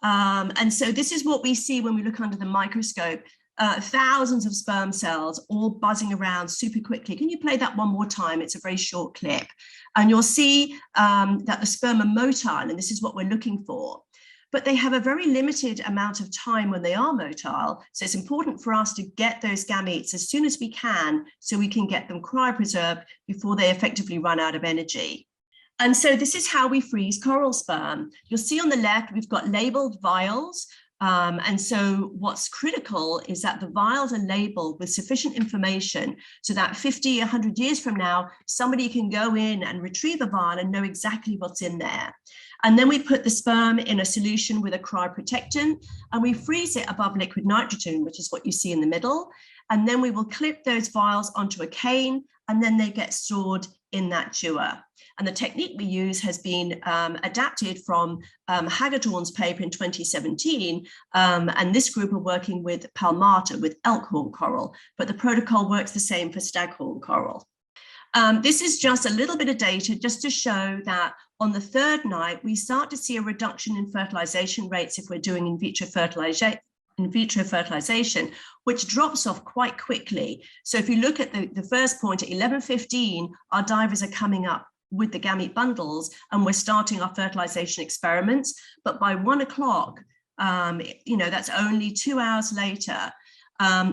And so this is what we see when we look under the microscope. Thousands of sperm cells all buzzing around super quickly. Can you play that one more time? It's a very short clip. And you'll see that the sperm are motile, and this is what we're looking for. But they have a very limited amount of time when they are motile. So it's important for us to get those gametes as soon as we can, so we can get them cryopreserved before they effectively run out of energy. And so this is how we freeze coral sperm. You'll see on the left, we've got labeled vials. And so what's critical is that the vials are labeled with sufficient information so that 50, 100 years from now, somebody can go in and retrieve a vial and know exactly what's in there. And then we put the sperm in a solution with a cryoprotectant, and we freeze it above liquid nitrogen, which is what you see in the middle. And then we will clip those vials onto a cane, and then they get stored in that dewar. And the technique we use has been adapted from Hagedorn's paper in 2017. And this group are working with Palmata, with Elkhorn coral, but the protocol works the same for Staghorn coral. This is just a little bit of data just to show that on the third night, we start to see a reduction in fertilization rates if we're doing in vitro fertilization, which drops off quite quickly. So if you look at the first point at 11:15, our divers are coming up with the gamete bundles and we're starting our fertilization experiments. But by 1 o'clock, that's only 2 hours later,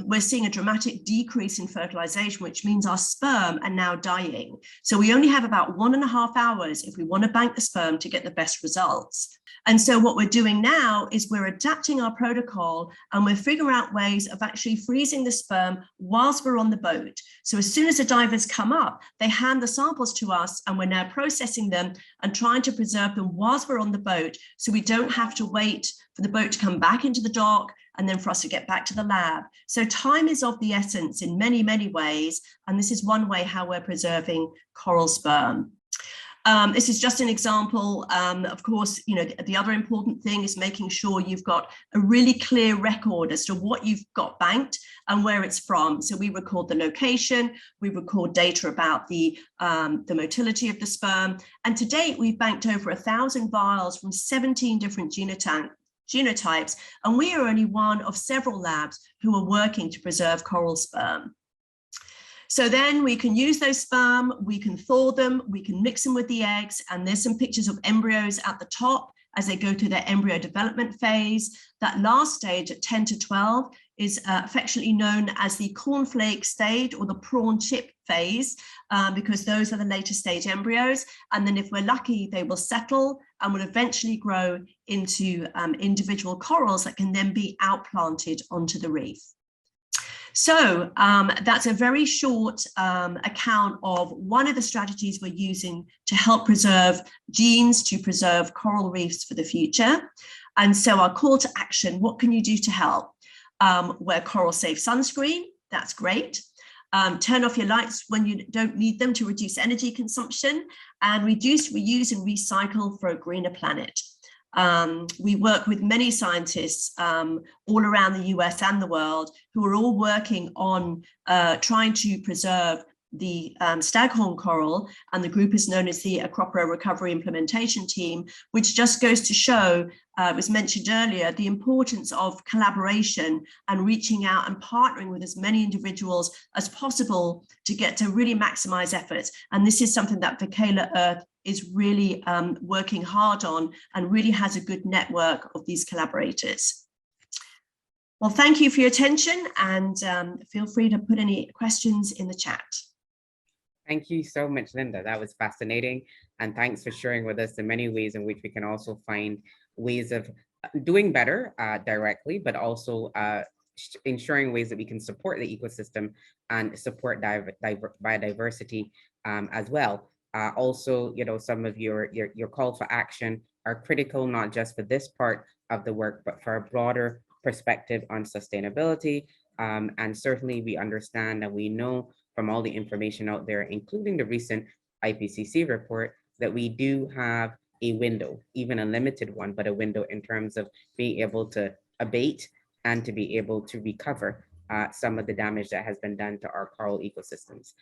we're seeing a dramatic decrease in fertilization, which means our sperm are now dying. So we only have about 1.5 hours if we want to bank the sperm to get the best results. And so what we're doing now is we're adapting our protocol, and we're figuring out ways of actually freezing the sperm whilst we're on the boat. So as soon as the divers come up, they hand the samples to us, and we're now processing them and trying to preserve them whilst we're on the boat, so we don't have to wait for the boat to come back into the dock and then for us to get back to the lab. So time is of the essence in many, many ways, and this is one way how we're preserving coral sperm. This is just an example. Of course, the other important thing is making sure you've got a really clear record as to what you've got banked and where it's from. So we record the location, we record data about the motility of the sperm. And to date, we've banked over 1,000 vials from 17 different genotypes, and we are only one of several labs who are working to preserve coral sperm. So then we can use those sperm, we can thaw them, we can mix them with the eggs, and there's some pictures of embryos at the top as they go through their embryo development phase. That last stage at 10 to 12 is affectionately known as the cornflake stage or the prawn chip phase, because those are the later stage embryos. And then if we're lucky, they will settle and will eventually grow into individual corals that can then be outplanted onto the reef. So that's a very short account of one of the strategies we're using to help preserve genes, to preserve coral reefs for the future. And so our call to action, what can you do to help? Wear coral safe sunscreen, that's great. Turn off your lights when you don't need them to reduce energy consumption, and reduce, reuse and recycle for a greener planet. We work with many scientists all around the US and the world who are all working on trying to preserve the Staghorn coral, and the group is known as the Acropora Recovery Implementation Team, which just goes to show, it was mentioned earlier, the importance of collaboration and reaching out and partnering with as many individuals as possible to get to really maximize efforts. And this is something that vikela.earth is really working hard on, and really has a good network of these collaborators. Well, thank you for your attention, and feel free to put any questions in the chat. Thank you so much, Linda. That was fascinating. And thanks for sharing with us the many ways in which we can also find ways of doing better directly, but also ensuring ways that we can support the ecosystem and support biodiversity as well. Also, some of your call for action are critical, not just for this part of the work, but for a broader perspective on sustainability. And certainly we understand and we know from all the information out there, including the recent IPCC report, that we do have a window, even a limited one, but a window in terms of being able to abate and to be able to recover some of the damage that has been done to our coral ecosystems.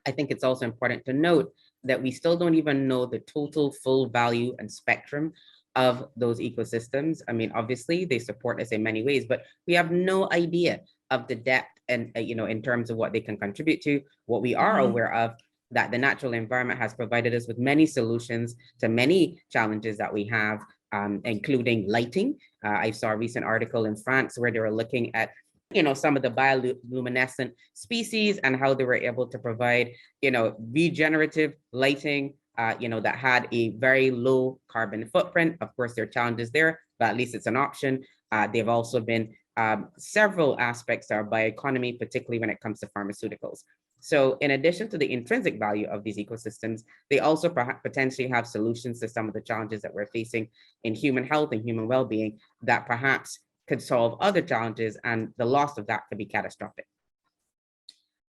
I think it's also important to note that we still don't even know the total full value and spectrum of those ecosystems. I mean, obviously they support us in many ways, but we have no idea of the depth and, in terms of what they can contribute to. What we are aware of, that the natural environment has provided us with many solutions to many challenges that we have, including lighting. I saw a recent article in France where they were looking at some of the bioluminescent species and how they were able to provide, regenerative lighting, that had a very low carbon footprint. Of course, there are challenges there, but at least it's an option. They've also been several aspects of our bioeconomy, particularly when it comes to pharmaceuticals. So in addition to the intrinsic value of these ecosystems, they also potentially have solutions to some of the challenges that we're facing in human health and human well-being that perhaps could solve other challenges, and the loss of that could be catastrophic.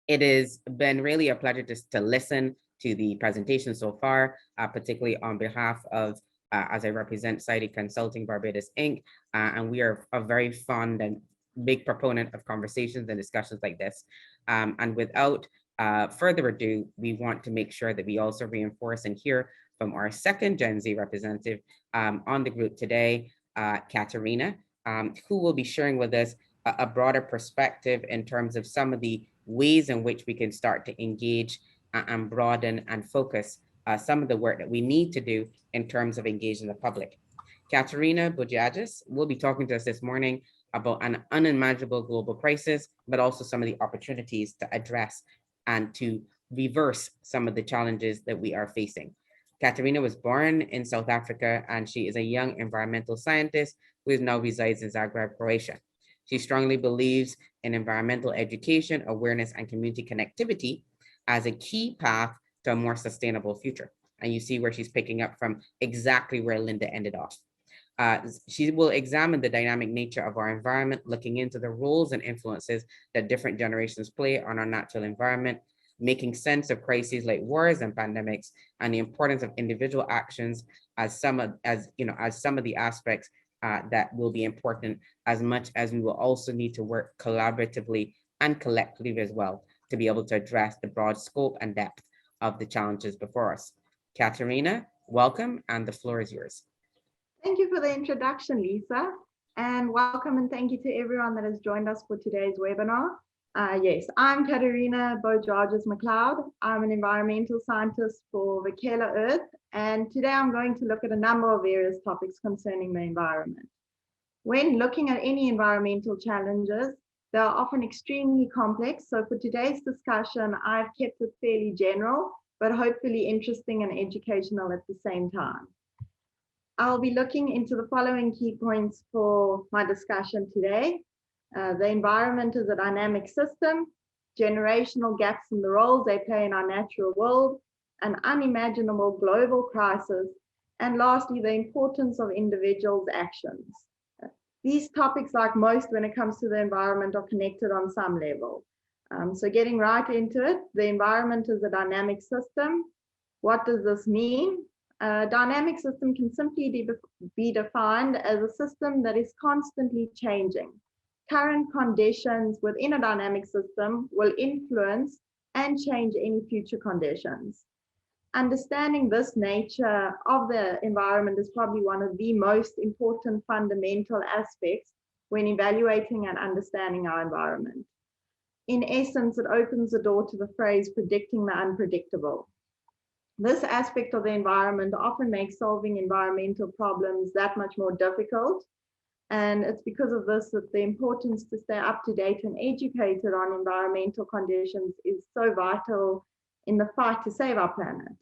It has been really a pleasure to listen to the presentation so far, particularly on behalf of, as I represent Society Consulting Barbados, Inc., and we are a very fond and big proponent of conversations and discussions like this. And without further ado, we want to make sure that we also reinforce and hear from our second Gen Z representative on the group today, Katerina, who will be sharing with us a broader perspective in terms of some of the ways in which we can start to engage and broaden and focus some of the work that we need to do in terms of engaging the public. Katerina Bujagis will be talking to us this morning about an unimaginable global crisis, but also some of the opportunities to address and to reverse some of the challenges that we are facing. Katerina was born in South Africa, and she is a young environmental scientist who now resides in Zagreb, Croatia. She strongly believes in environmental education, awareness, and community connectivity as a key path to a more sustainable future. And you see where she's picking up from exactly where Linda ended off. She will examine the dynamic nature of our environment, looking into the roles and influences that different generations play on our natural environment, making sense of crises like wars and pandemics, and the importance of individual actions as some of the aspects that will be important, as much as we will also need to work collaboratively and collectively as well to be able to address the broad scope and depth of the challenges before us. Katerina, welcome, and the floor is yours. Thank you for the introduction, Lisa, and welcome and thank you to everyone that has joined us for today's webinar. Yes, I'm Katerina Bojagis-McLeod. I'm an environmental scientist for vikela.earth, and today I'm going to look at a number of various topics concerning the environment. When looking at any environmental challenges, they are often extremely complex, so for today's discussion, I've kept it fairly general, but hopefully interesting and educational at the same time. I'll be looking into the following key points for my discussion today. The environment is a dynamic system, generational gaps in the roles they play in our natural world, an unimaginable global crisis, and lastly, the importance of individuals' actions. These topics, like most when it comes to the environment, are connected on some level. So getting right into it, the environment is a dynamic system. What does this mean? A dynamic system can simply be defined as a system that is constantly changing. Current conditions within a dynamic system will influence and change any future conditions. Understanding this nature of the environment is probably one of the most important fundamental aspects when evaluating and understanding our environment. In essence, it opens the door to the phrase predicting the unpredictable. This aspect of the environment often makes solving environmental problems that much more difficult. And it's because of this that the importance to stay up to date and educated on environmental conditions is so vital in the fight to save our planet.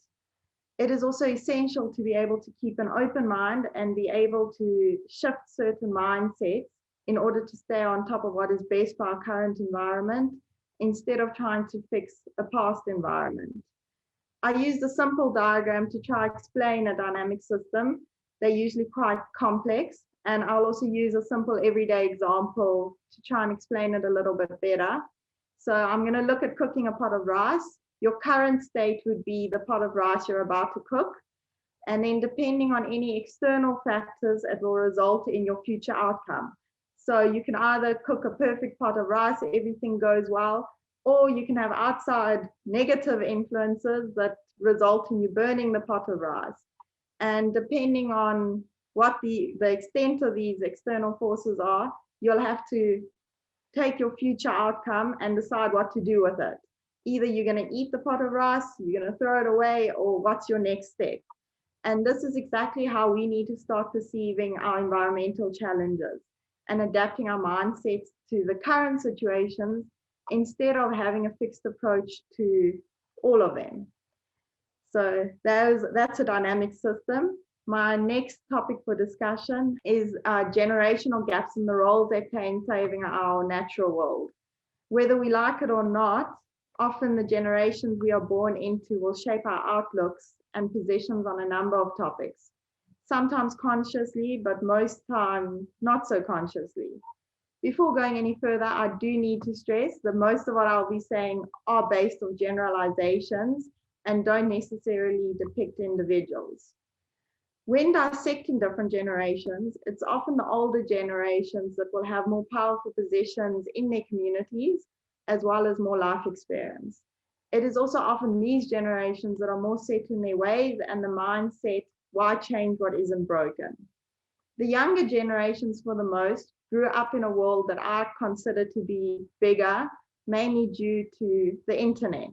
It is also essential to be able to keep an open mind and be able to shift certain mindsets in order to stay on top of what is best for our current environment, instead of trying to fix a past environment. I used a simple diagram to try to explain a dynamic system. They're usually quite complex, and I'll also use a simple everyday example to try and explain it a little bit better. So I'm going to look at cooking a pot of rice. Your current state would be the pot of rice you're about to cook. And then depending on any external factors, it will result in your future outcome. So you can either cook a perfect pot of rice, everything goes well, or you can have outside negative influences that result in you burning the pot of rice. And depending on what the extent of these external forces are, you'll have to take your future outcome and decide what to do with it. Either you're going to eat the pot of rice, you're going to throw it away, or what's your next step? And this is exactly how we need to start perceiving our environmental challenges and adapting our mindsets to the current situations instead of having a fixed approach to all of them. So that's a dynamic system. My next topic for discussion is generational gaps in the roles they play in saving our natural world. Whether we like it or not, often the generations we are born into will shape our outlooks and positions on a number of topics, sometimes consciously, but most time not so consciously. Before going any further, I do need to stress that most of what I'll be saying are based on generalizations and don't necessarily depict individuals. When dissecting different generations, it's often the older generations that will have more powerful positions in their communities, as well as more life experience. It is also often these generations that are more set in their ways and the mindset, why change what isn't broken? The younger generations, for the most, grew up in a world that I consider to be bigger, mainly due to the internet.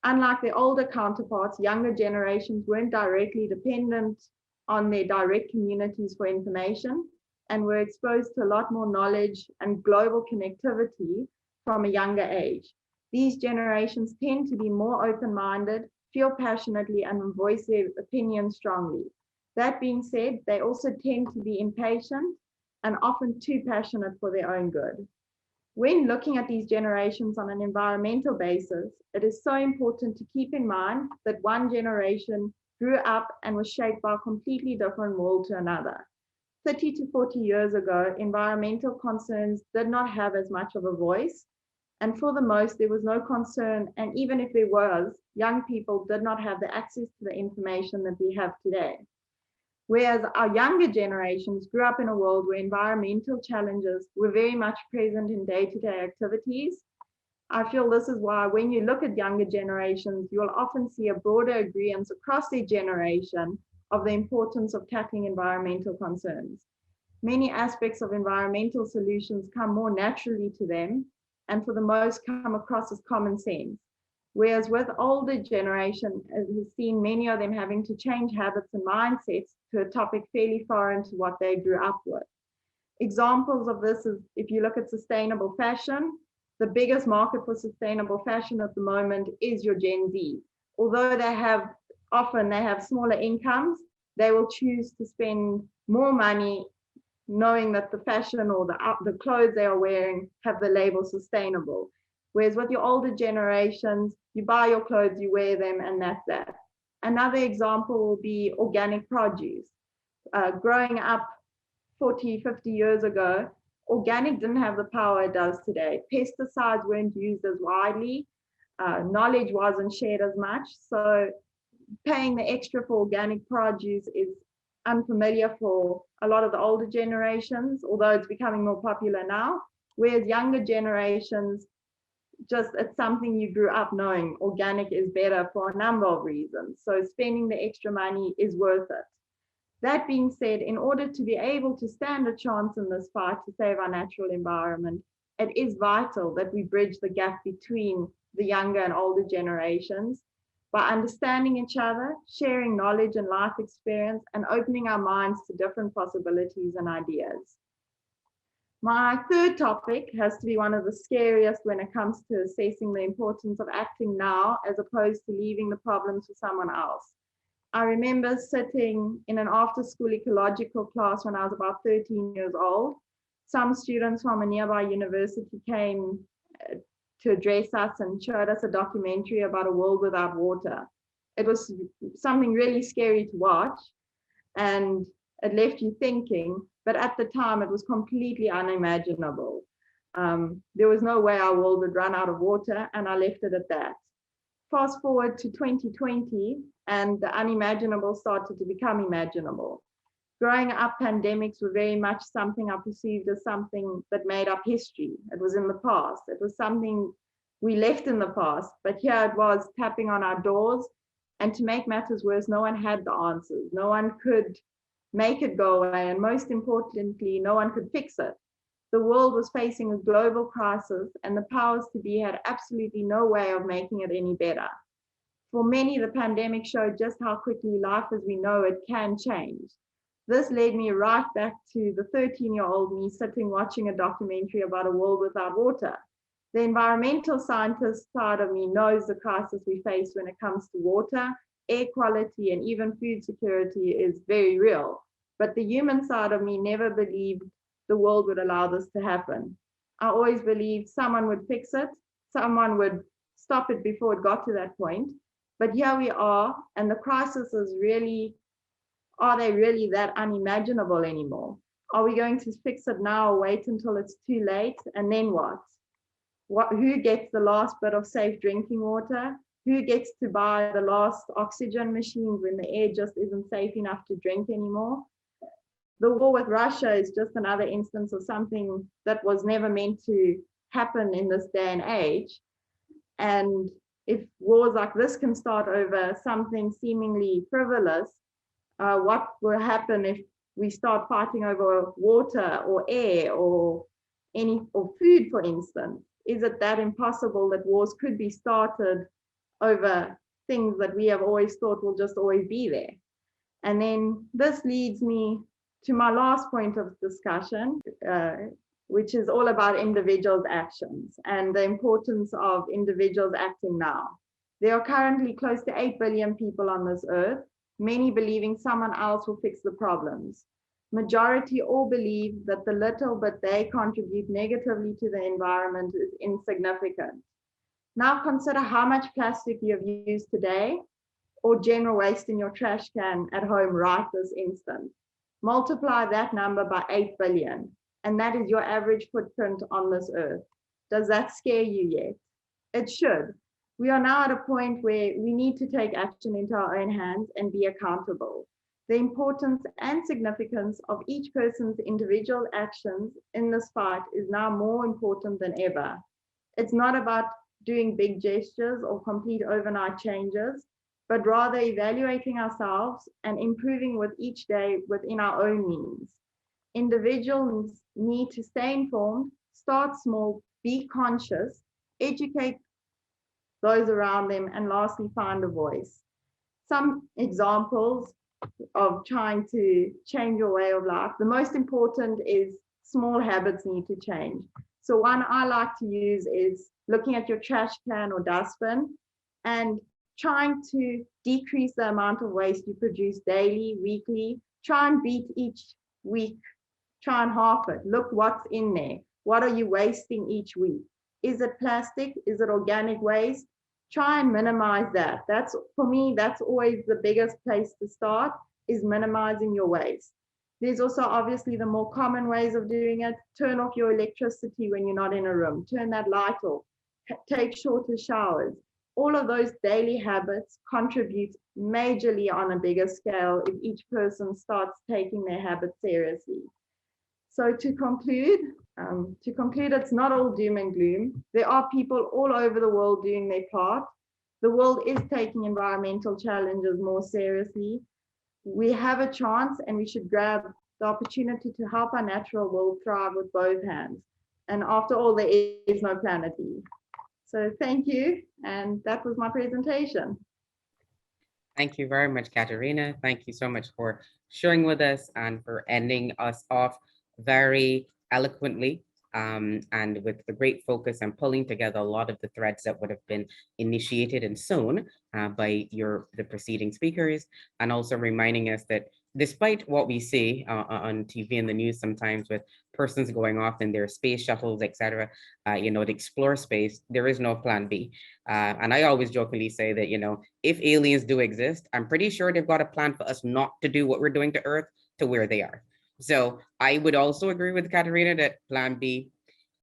Unlike their older counterparts, younger generations weren't directly dependent on their direct communities for information and were exposed to a lot more knowledge and global connectivity from a younger age. These generations tend to be more open-minded, feel passionately, and voice their opinions strongly. That being said, they also tend to be impatient and often too passionate for their own good. When looking at these generations on an environmental basis, it is so important to keep in mind that one generation grew up and was shaped by a completely different world to another. 30 to 40 years ago, environmental concerns did not have as much of a voice, and for the most, there was no concern, and even if there was, young people did not have the access to the information that we have today. Whereas our younger generations grew up in a world where environmental challenges were very much present in day-to-day activities. I feel this is why when you look at younger generations, you'll often see a broader agreement across their generation of the importance of tackling environmental concerns. Many aspects of environmental solutions come more naturally to them, and for the most come across as common sense. Whereas with older generation, as we've seen many of them having to change habits and mindsets to a topic fairly foreign to what they grew up with. Examples of this is if you look at sustainable fashion, the biggest market for sustainable fashion at the moment is your Gen Z. Although they have smaller incomes, they will choose to spend more money knowing that the fashion or the clothes they are wearing have the label sustainable. Whereas with your older generations, you buy your clothes, you wear them, and that's that. Another example will be organic produce. Growing up 40, 50 years ago, organic didn't have the power it does today. Pesticides weren't used as widely. Knowledge wasn't shared as much. So paying the extra for organic produce is unfamiliar for a lot of the older generations, although it's becoming more popular now. Whereas younger generations, it's something you grew up knowing. Organic is better for a number of reasons. So spending the extra money is worth it. That being said, in order to be able to stand a chance in this fight to save our natural environment, it is vital that we bridge the gap between the younger and older generations by understanding each other, sharing knowledge and life experience, and opening our minds to different possibilities and ideas. My third topic has to be one of the scariest when it comes to assessing the importance of acting now as opposed to leaving the problems to someone else. I remember sitting in an after-school ecological class when I was about 13 years old. Some students from a nearby university came to address us and showed us a documentary about a world without water. It was something really scary to watch, and it left you thinking, but at the time it was completely unimaginable. There was no way our world would run out of water, and I left it at that. Fast forward to 2020, and the unimaginable started to become imaginable. Growing up, pandemics were very much something I perceived as something that made up history. It was in the past. It was something we left in the past, but here it was tapping on our doors. And to make matters worse, no one had the answers. No one could make it go away. And most importantly, no one could fix it. The world was facing a global crisis, and the powers to be had absolutely no way of making it any better. For many, the pandemic showed just how quickly life as we know it can change. This led me right back to the 13-year-old me sitting watching a documentary about a world without water. The environmental scientist side of me knows the crisis we face when it comes to water, air quality, and even food security is very real. But the human side of me never believed the world would allow this to happen. I always believed someone would fix it, someone would stop it before it got to that point. But here we are, and the crisis is really, are they really that unimaginable anymore? Are we going to fix it now or wait until it's too late? And then what? Who gets the last bit of safe drinking water? Who gets to buy the last oxygen machines when the air just isn't safe enough to drink anymore? The war with Russia is just another instance of something that was never meant to happen in this day and age. And if wars like this can start over something seemingly frivolous, what will happen if we start fighting over water or air or food, for instance? Is it that impossible that wars could be started over things that we have always thought will just always be there? And then this leads me to my last point of discussion, which is all about individuals' actions and the importance of individuals acting now. There are currently close to 8 billion people on this earth, many believing someone else will fix the problems. Majority all believe that the little bit they contribute negatively to the environment is insignificant. Now consider how much plastic you have used today or general waste in your trash can at home right this instant. Multiply that number by 8 billion, and that is your average footprint on this earth. Does that scare you yet? It should. We are now at a point where we need to take action into our own hands and be accountable. The importance and significance of each person's individual actions in this fight is now more important than ever. It's not about doing big gestures or complete overnight changes, but rather evaluating ourselves and improving with each day within our own means. Individuals need to stay informed, start small, be conscious, educate those around them, and lastly, find a voice. Some examples of trying to change your way of life. The most important is small habits need to change. So one I like to use is looking at your trash can or dustbin and trying to decrease the amount of waste you produce daily, weekly. Try and beat each week. Try and half it. Look what's in there. What are you wasting each week? Is it plastic? Is it organic waste? Try and minimize that. That's, for me, that's always the biggest place to start, is minimizing your waste. There's also obviously the more common ways of doing it. Turn off your electricity when you're not in a room. Turn that light off. Take shorter showers. All of those daily habits contribute majorly on a bigger scale if each person starts taking their habits seriously. So to conclude, it's not all doom and gloom. There are people all over the world doing their part. The world is taking environmental challenges more seriously. We have a chance and we should grab the opportunity to help our natural world thrive with both hands. And after all, there is no planet E. So thank you. And that was my presentation. Thank you very much, Katerina. Thank you so much for sharing with us and for ending us off very eloquently and with a great focus and pulling together a lot of the threads that would have been initiated and sown by the preceding speakers, and also reminding us that despite what we see on TV and the news sometimes with persons going off in their space shuttles, etc., to explore space, there is no plan B. And I always jokingly say that, if aliens do exist, I'm pretty sure they've got a plan for us not to do what we're doing to Earth to where they are. So I would also agree with Katerina that plan B,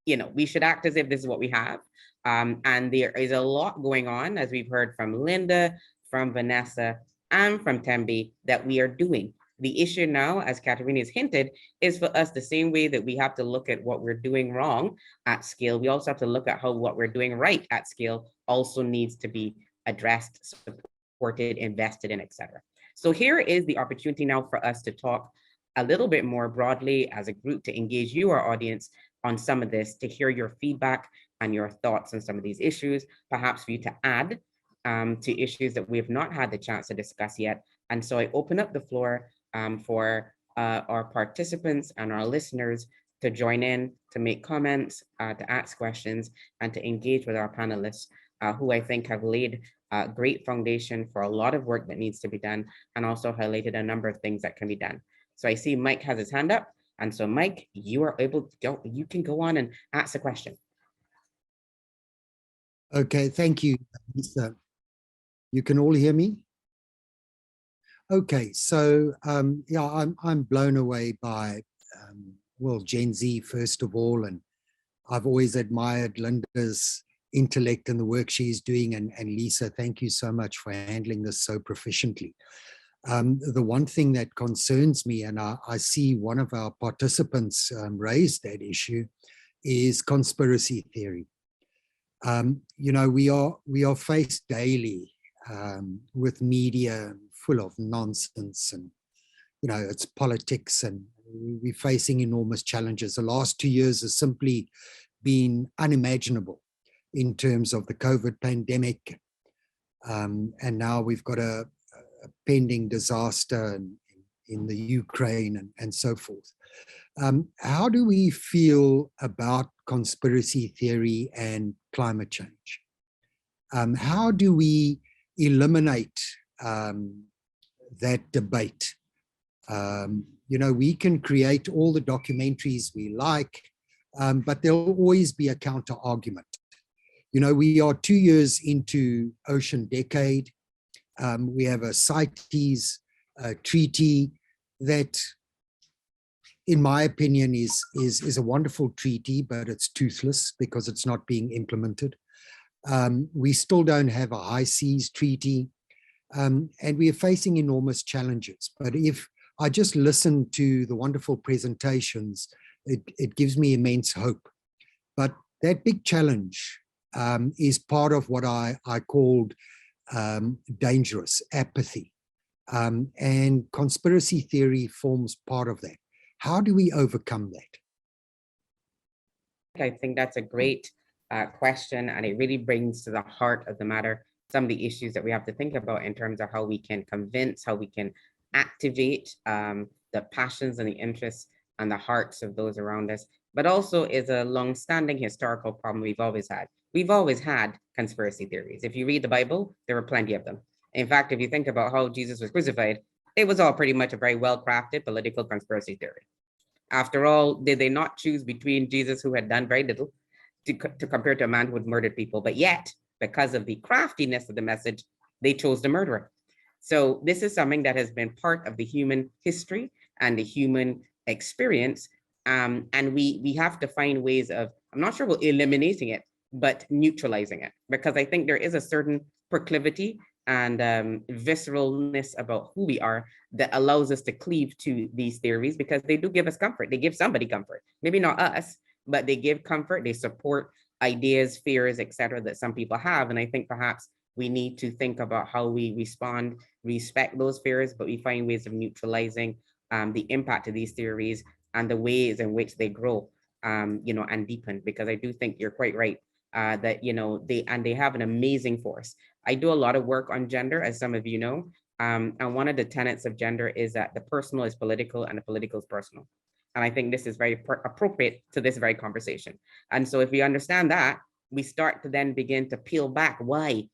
we should act as if this is what we have. And there is a lot going on, as we've heard from Linda, from Vanessa, and from Tembi, that we are doing. The issue now, as Katerina has hinted, is for us the same way that we have to look at what we're doing wrong at scale. We also have to look at how what we're doing right at scale also needs to be addressed, supported, invested in, etc. So here is the opportunity now for us to talk a little bit more broadly as a group, to engage you, our audience, on some of this, to hear your feedback and your thoughts on some of these issues, perhaps for you to add to issues that we have not had the chance to discuss yet. And so I open up the floor for our participants and our listeners to join in, to make comments, to ask questions, and to engage with our panelists, who I think have laid a great foundation for a lot of work that needs to be done, and also highlighted a number of things that can be done. So I see Mike has his hand up. And so Mike, you are able to go, you can go on and ask a question. Okay, thank you, Lisa. You can all hear me? Okay, so yeah, I'm blown away by, well, Gen Z, first of all, and I've always admired Linda's intellect and the work she's doing, and Lisa, thank you so much for handling this so proficiently. The one thing that concerns me, and I see one of our participants raise that issue, is conspiracy theory. You know, we are faced daily with media full of nonsense, and you know, it's politics, and we're facing enormous challenges. The last 2 years has simply been unimaginable in terms of the COVID pandemic, and now we've got a pending disaster in the Ukraine and so forth. How do we feel about conspiracy theory and climate change? How do we eliminate that debate? You know, we can create all the documentaries we like, but there'll always be a counter argument. You know, we are 2 years into Ocean Decade. We have a CITES treaty that, in my opinion, is a wonderful treaty, but it's toothless because it's not being implemented. We still don't have a high seas treaty, and we are facing enormous challenges. But if I just listen to the wonderful presentations, it gives me immense hope. But that big challenge is part of what I called dangerous apathy. And conspiracy theory forms part of that. How do we overcome that? I think that's a great question, and it really brings to the heart of the matter some of the issues that we have to think about in terms of how we can convince, how we can activate the passions and the interests and the hearts of those around us, but also is a long-standing historical problem we've always had. We've always had conspiracy theories. If you read the Bible, there were plenty of them. In fact, if you think about how Jesus was crucified, it was all pretty much a very well-crafted political conspiracy theory. After all, did they not choose between Jesus, who had done very little, to compare to a man who had murdered people? But yet, because of the craftiness of the message, they chose the murderer. So this is something that has been part of the human history and the human experience. And we have to find ways of, I'm not sure we're eliminating it, but neutralizing it, because I think there is a certain proclivity and visceralness about who we are that allows us to cleave to these theories, because they do give us comfort. They give somebody comfort, maybe not us, but they give comfort. They support ideas, fears, etc., that some people have. And I think perhaps we need to think about how we respond, respect those fears, but we find ways of neutralizing the impact of these theories and the ways in which they grow, you know, and deepen. Because I do think you're quite right that, you know, they have an amazing force. I do a lot of work on gender, as some of you know, and one of the tenets of gender is that the personal is political and the political is personal. And I think this is very appropriate to this very conversation. And so if we understand that, we start to then begin to peel back why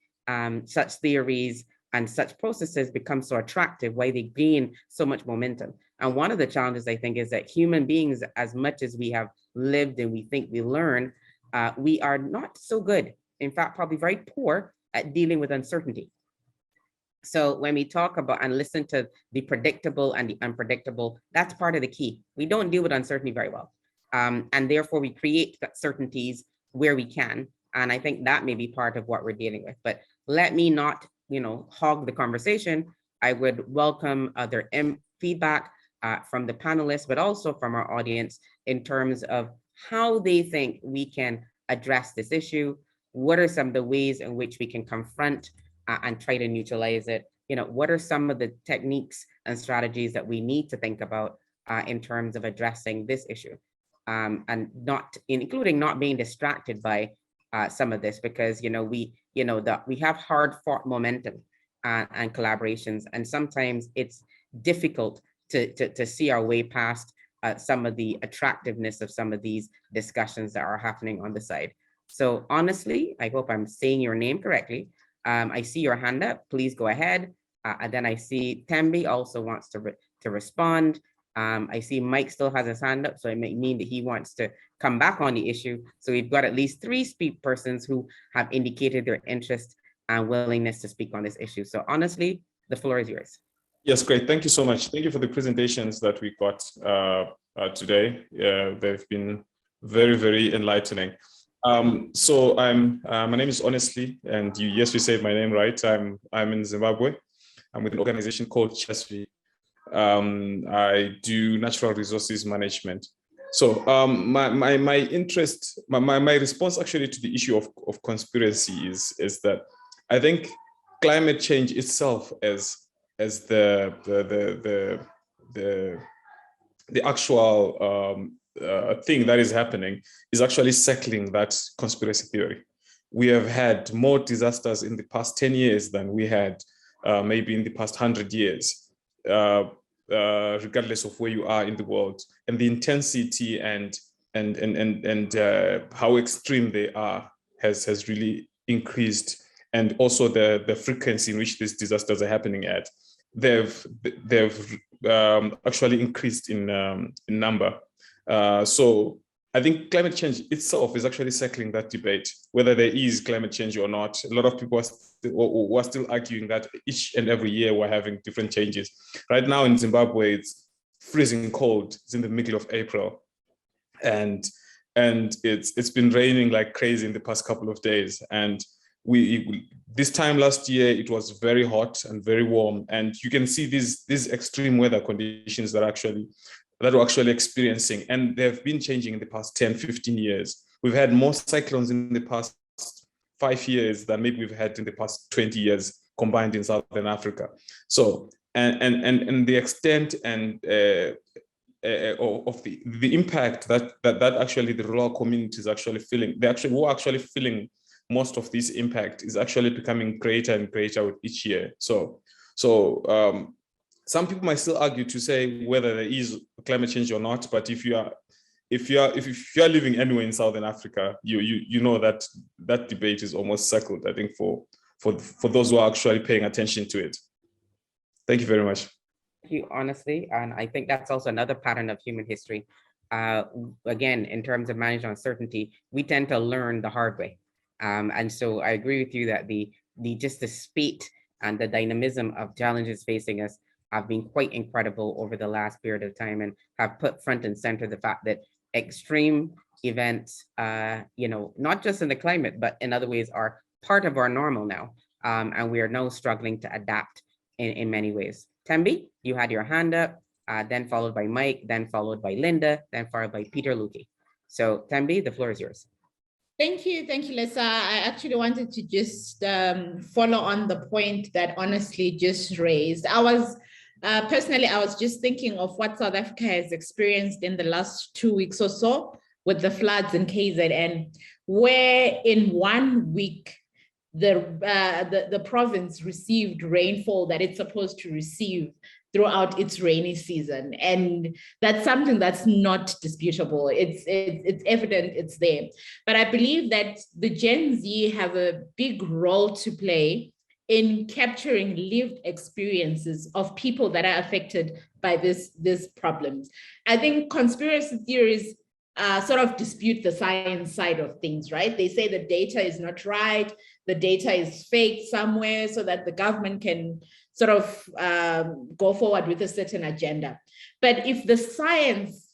such theories and such processes become so attractive, why they gain so much momentum. And one of the challenges, I think, is that human beings, as much as we have lived and we think we learn, we are not so good, in fact, probably very poor at dealing with uncertainty. So when we talk about and listen to the predictable and the unpredictable, that's part of the key. We don't deal with uncertainty very well. And therefore we create certainties where we can. And I think that may be part of what we're dealing with. But let me not, you know, hog the conversation. I would welcome other feedback from the panelists, but also from our audience in terms of how they think we can address this issue. What are some of the ways in which we can confront and try to neutralize it? You know, what are some of the techniques and strategies that we need to think about in terms of addressing this issue? And including not being distracted by some of this, because we have hard-fought momentum and collaborations, and sometimes it's difficult to see our way past some of the attractiveness of some of these discussions that are happening on the side. So honestly, I hope I'm saying your name correctly. I see your hand up. Please go ahead. And then I see Tembi also wants to respond. I see Mike still has his hand up, so it may mean that he wants to come back on the issue. So we've got at least 3 persons who have indicated their interest and willingness to speak on this issue. So honestly, the floor is yours. Yes, great. Thank you so much. Thank you for the presentations that we got today. They've been very, very enlightening. So my name is Honestly, and yes, you said my name right. I'm in Zimbabwe. I'm with an organization called CHESV. I do natural resources management. So my interest, my response actually to the issue of conspiracy is that I think climate change itself as the actual thing that is happening is actually circling that conspiracy theory. We have had more disasters in the past 10 years than we had maybe in the past 100 years, regardless of where you are in the world, and the intensity and how extreme they are has really increased, and also the frequency in which these disasters are happening at. They've actually increased in number. So I think climate change itself is actually circling that debate, whether there is climate change or not. A lot of people are still arguing that each and every year we're having different changes. Right now in Zimbabwe, it's freezing cold. It's in the middle of April, and it's been raining like crazy in the past couple of days. And this time last year, it was very hot and very warm, and you can see these extreme weather conditions that we're actually experiencing, and they've been changing in the past 10, 15 years. We've had more cyclones in the past 5 years than maybe we've had in the past 20 years combined in Southern Africa. So, and the extent and of the impact that actually the rural communities actually feeling, who are actually feeling most of this impact is actually becoming greater and greater with each year. So some people might still argue to say whether there is climate change or not, but if you are living anywhere in Southern Africa, you know that debate is almost settled, I think, for those who are actually paying attention to it. Thank you very much. Thank you, honestly, and I think that's also another pattern of human history. Again, in terms of managing uncertainty, we tend to learn the hard way. And so I agree with you that the spate and the dynamism of challenges facing us have been quite incredible over the last period of time, and have put front and center the fact that extreme events, not just in the climate, but in other ways are part of our normal now. And we are now struggling to adapt in many ways. Tembi, you had your hand up, then followed by Mike, then followed by Linda, then followed by Peter Luque. So Tembi, the floor is yours. Thank you, Lisa. I actually wanted to just follow on the point that Honestly just raised. Personally, I was just thinking of what South Africa has experienced in the last 2 weeks or so with the floods in KZN, where in 1 week, the province received rainfall that it's supposed to receive throughout its rainy season. And that's something that's not disputable. It's evident, it's there. But I believe that the Gen Z have a big role to play in capturing lived experiences of people that are affected by this problems. I think conspiracy theories sort of dispute the science side of things, right? They say the data is not right, the data is fake somewhere so that the government can sort of go forward with a certain agenda. But if the science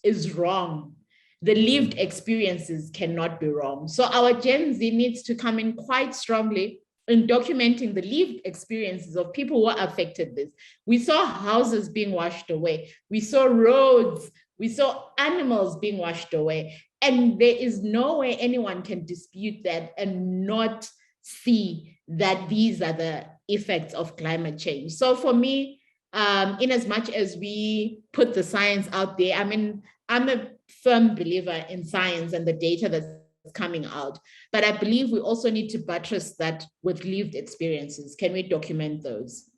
is wrong, the lived experiences cannot be wrong. So our Gen Z needs to come in quite strongly in documenting the lived experiences of people who are affected this. We saw houses being washed away. We saw roads. We saw animals being washed away. And there is no way anyone can dispute that and not see that these are the effects of climate change. So for me, in as much as we put the science out there, I mean, I'm a firm believer in science and the data that's coming out, but I believe we also need to buttress that with lived experiences. Can we document those?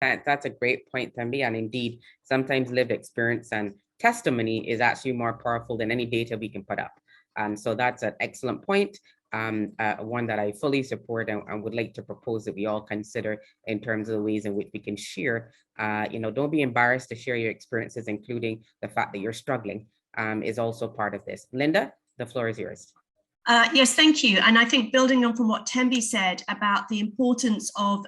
That's a great point, Thembi, and indeed, sometimes lived experience and testimony is actually more powerful than any data we can put up. And so that's an excellent point, one that I fully support and would like to propose that we all consider in terms of the ways in which we can share. Don't be embarrassed to share your experiences, including the fact that you're struggling is also part of this. Linda, the floor is yours. Yes, thank you. And I think building on from what Thembi said about the importance of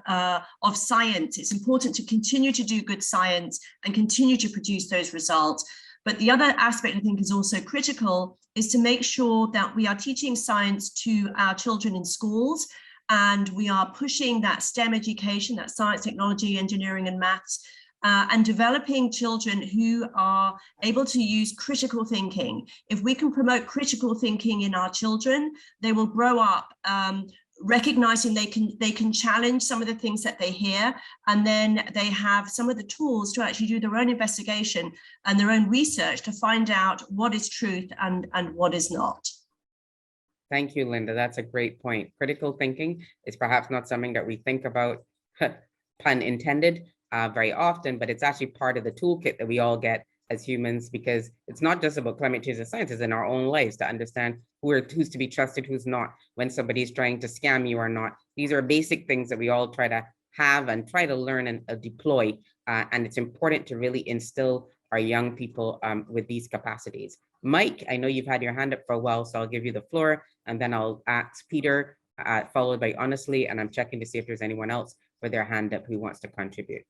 science, it's important to continue to do good science and continue to produce those results. But the other aspect I think is also critical is to make sure that we are teaching science to our children in schools, and we are pushing that STEM education, that science, technology, engineering, and maths, and developing children who are able to use critical thinking. If we can promote critical thinking in our children, they will grow up recognizing they can challenge some of the things that they hear, and then they have some of the tools to actually do their own investigation and their own research to find out what is truth and what is not. Thank you, Linda. That's a great point. Critical thinking is perhaps not something that we think about, pun intended, very often, but it's actually part of the toolkit that we all get as humans, because it's not just about climate change and science, it's in our own lives to understand who's to be trusted, who's not, when somebody's trying to scam you or not. These are basic things that we all try to have and try to learn and deploy. And it's important to really instill our young people with these capacities. Mike, I know you've had your hand up for a while, so I'll give you the floor, and then I'll ask Peter, followed by Honestly, and I'm checking to see if there's anyone else with their hand up who wants to contribute.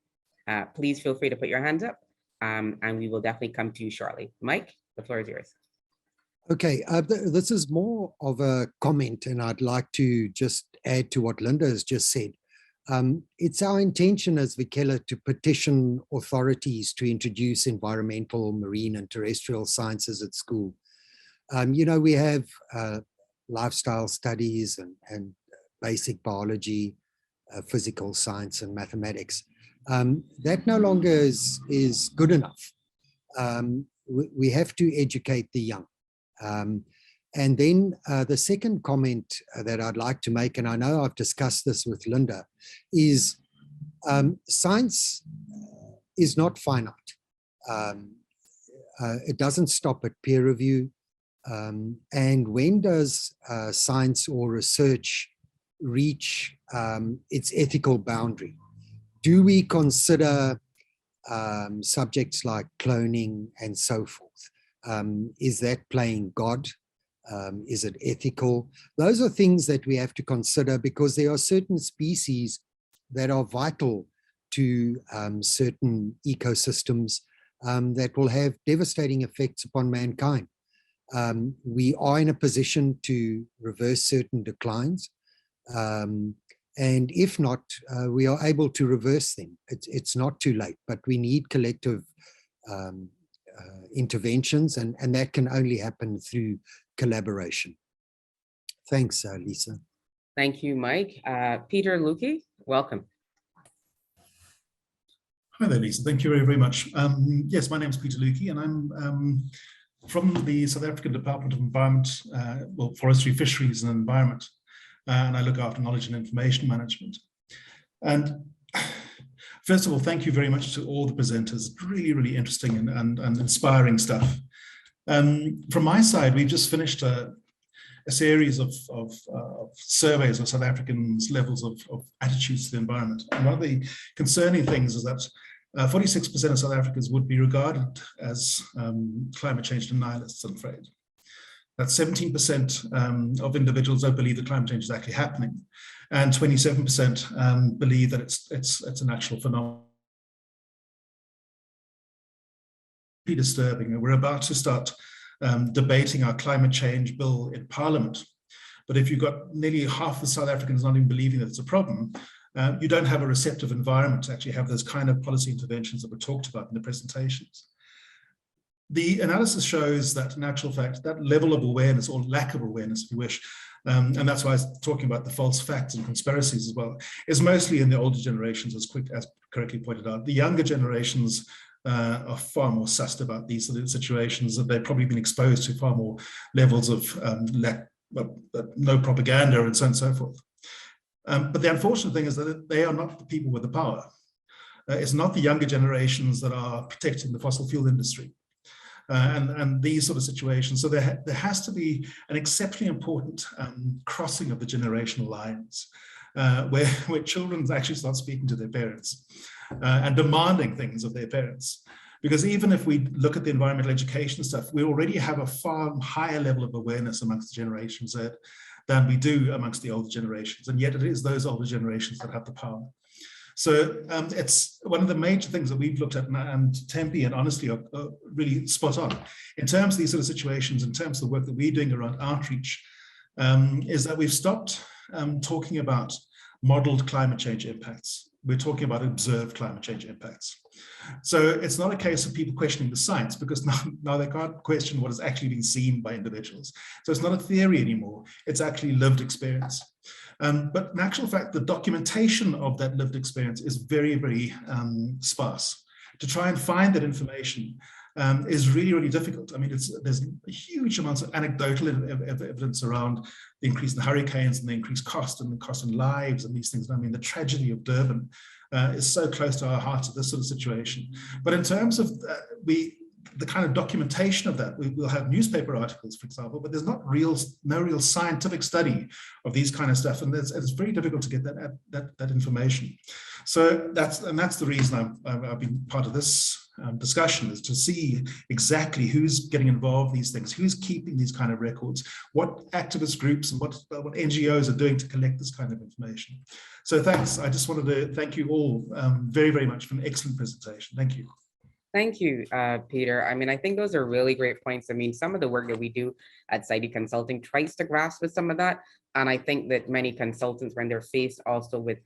Please feel free to put your hands up, and we will definitely come to you shortly. Mike, the floor is yours. Okay, this is more of a comment, and I'd like to just add to what Linda has just said. It's our intention as vikela to petition authorities to introduce environmental, marine, and terrestrial sciences at school. We have lifestyle studies and basic biology, physical science, and mathematics. That no longer is good enough. We have to educate the young. And then the second comment that I'd like to make, and I know I've discussed this with Linda, is science is not finite. It doesn't stop at peer review. And when does science or research reach its ethical boundary? Do we consider subjects like cloning and so forth? Is that playing God? Is it ethical? Those are things that we have to consider, because there are certain species that are vital to certain ecosystems that will have devastating effects upon mankind. We are in a position to reverse certain declines. And if not, we are able to reverse them. It's not too late, but we need collective interventions, and that can only happen through collaboration. Thanks, Lisa. Thank you, Mike. Peter Lukey, welcome. Hi there, Lisa. Thank you very, very much. Yes, my name is Peter Lukey, and I'm from the South African Department of Environment, Forestry, Fisheries and Environment, and I look after knowledge and information management. And first of all, thank you very much to all the presenters. Really, really interesting and inspiring stuff. From my side, we've just finished a series of surveys of South Africans' levels of attitudes to the environment. And one of the concerning things is that 46% of South Africans would be regarded as climate change denialists, I'm afraid. That's 17% of individuals don't believe that climate change is actually happening, and 27% believe that it's a natural phenomenon. Disturbing, and we're about to start debating our climate change bill in Parliament. But if you've got nearly half the South Africans not even believing that it's a problem, you don't have a receptive environment to actually have those kind of policy interventions that were talked about in the presentations. The analysis shows that in actual fact, that level of awareness or lack of awareness, if you wish, and that's why I was talking about the false facts and conspiracies as well, is mostly in the older generations, as correctly pointed out. The younger generations are far more sussed about these sort of situations, that they've probably been exposed to far more levels of no propaganda and so on and so forth. But the unfortunate thing is that they are not the people with the power. It's not the younger generations that are protecting the fossil fuel industry. And these sort of situations. So there has to be an exceptionally important crossing of the generational lines where children actually start speaking to their parents and demanding things of their parents. Because even if we look at the environmental education stuff, we already have a far higher level of awareness amongst the Generation Z than we do amongst the older generations. And yet it is those older generations that have the power. So it's one of the major things that we've looked at, and Tempe and honestly are really spot on. In terms of these sort of situations, in terms of the work that we're doing around outreach, is that we've stopped talking about modeled climate change impacts. We're talking about observed climate change impacts. So it's not a case of people questioning the science, because now they can't question what is actually being seen by individuals. So it's not a theory anymore, it's actually lived experience. But in actual fact, the documentation of that lived experience is very, very sparse. To try and find that information is really, really difficult. I mean, there's huge amounts of anecdotal evidence around the increase in hurricanes and the increased cost and the cost in lives and these things. I mean, the tragedy of Durban is so close to our hearts at this sort of situation. But in terms of the kind of documentation of that, we'll have newspaper articles, for example, but there's no real scientific study of these kind of stuff, and it's very difficult to get that information. So that's the reason I've been part of this discussion, is to see exactly who's getting involved in these things, who's keeping these kind of records, what activist groups and what NGOs are doing to collect this kind of information. So thanks. I just wanted to thank you all very, very much for an excellent presentation. Thank you. Thank you, Peter. I mean, I think those are really great points. I mean, some of the work that we do at Society Consulting tries to grasp with some of that. And I think that many consultants, when they're faced also with,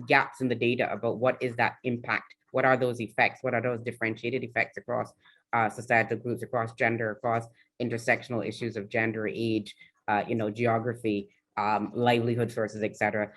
gaps in the data about what is that impact, what are those effects, what are those differentiated effects across societal groups, across gender, across intersectional issues of gender, age, geography, livelihood sources, etc.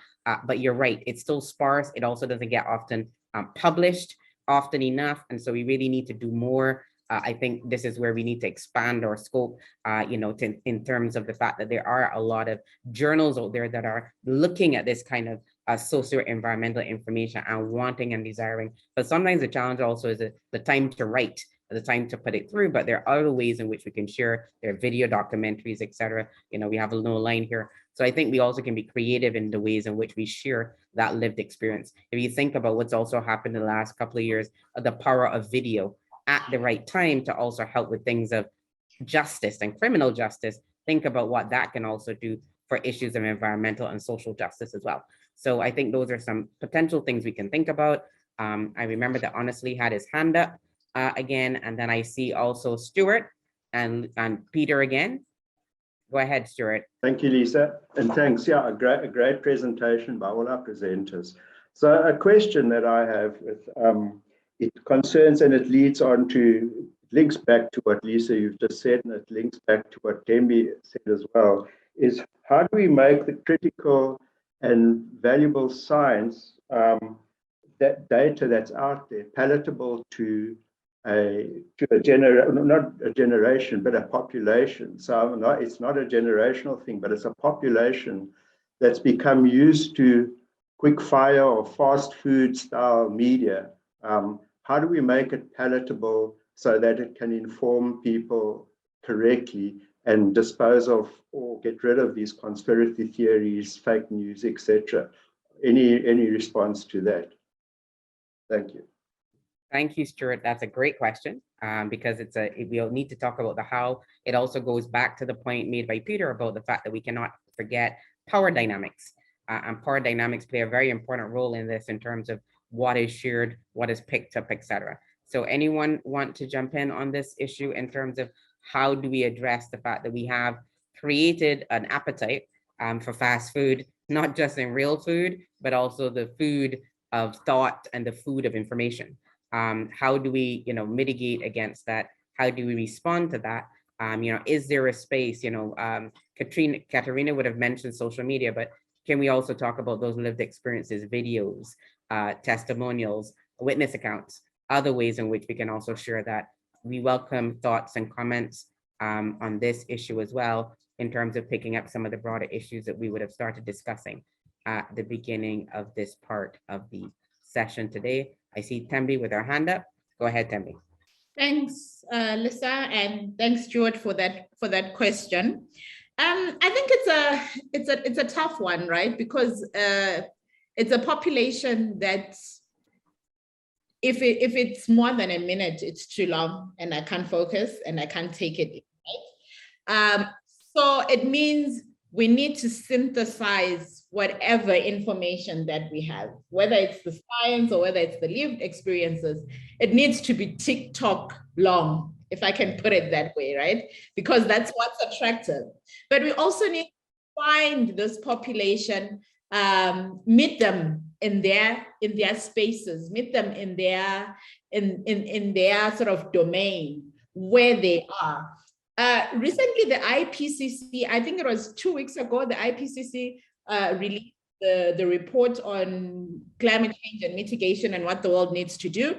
But you're right, it's still sparse. It also doesn't get often published often enough, and so we really need to do more. I think this is where we need to expand our scope, in terms of the fact that there are a lot of journals out there that are looking at this kind of socio-environmental information and wanting and desiring. But sometimes the challenge also is the time to write, the time to put it through, but there are other ways in which we can share. There are video documentaries, etc. We have a no line here. So I think we also can be creative in the ways in which we share that lived experience. If you think about what's also happened in the last couple of years, the power of video at the right time to also help with things of justice and criminal justice, think about what that can also do for issues of environmental and social justice as well. So I think those are some potential things we can think about. I remember that Honestly had his hand up again, and then I see also Stuart and Peter again. Go ahead, Stuart. Thank you, Lisa, and thanks. Yeah, a great presentation by all our presenters. So a question that I have, it concerns and it links back to what Lisa you've just said, and it links back to what Tembi said as well, is how do we make the critical and valuable science, that data that's out there, palatable to not a generation, but a population. So it's not a generational thing, but it's a population that's become used to quick fire or fast food style media. How do we make it palatable so that it can inform people correctly and dispose of or get rid of these conspiracy theories, fake news, etc.? Any response to that? Thank you. Thank you, Stuart. That's a great question, because we'll need to talk about the how. It also goes back to the point made by Peter about the fact that we cannot forget power dynamics. And power dynamics play a very important role in this in terms of what is shared, what is picked up, etc. So anyone want to jump in on this issue in terms of how do we address the fact that we have created an appetite for fast food, not just in real food, but also the food of thought and the food of information. How do we, mitigate against that? How do we respond to that? Is there a space, Katerina would have mentioned social media, but can we also talk about those lived experiences, videos, testimonials, witness accounts, other ways in which we can also share that? We welcome thoughts and comments on this issue as well, in terms of picking up some of the broader issues that we would have started discussing at the beginning of this part of the session today. I see Tembi with her hand up. Go ahead, Tembi. Thanks, Lisa, and thanks, George, for that question. I think it's a tough one, right? Because it's a population that if it's more than a minute, it's too long, and I can't focus and I can't take it. Right? So it means we need to synthesize whatever information that we have, whether it's the science or whether it's the lived experiences. It needs to be TikTok long, if I can put it that way, right? Because that's what's attractive. But we also need to find this population, meet them in their spaces, meet them in their sort of domain where they are. Recently, the IPCC, I think it was 2 weeks ago, the IPCC released the report on climate change and mitigation and what the world needs to do.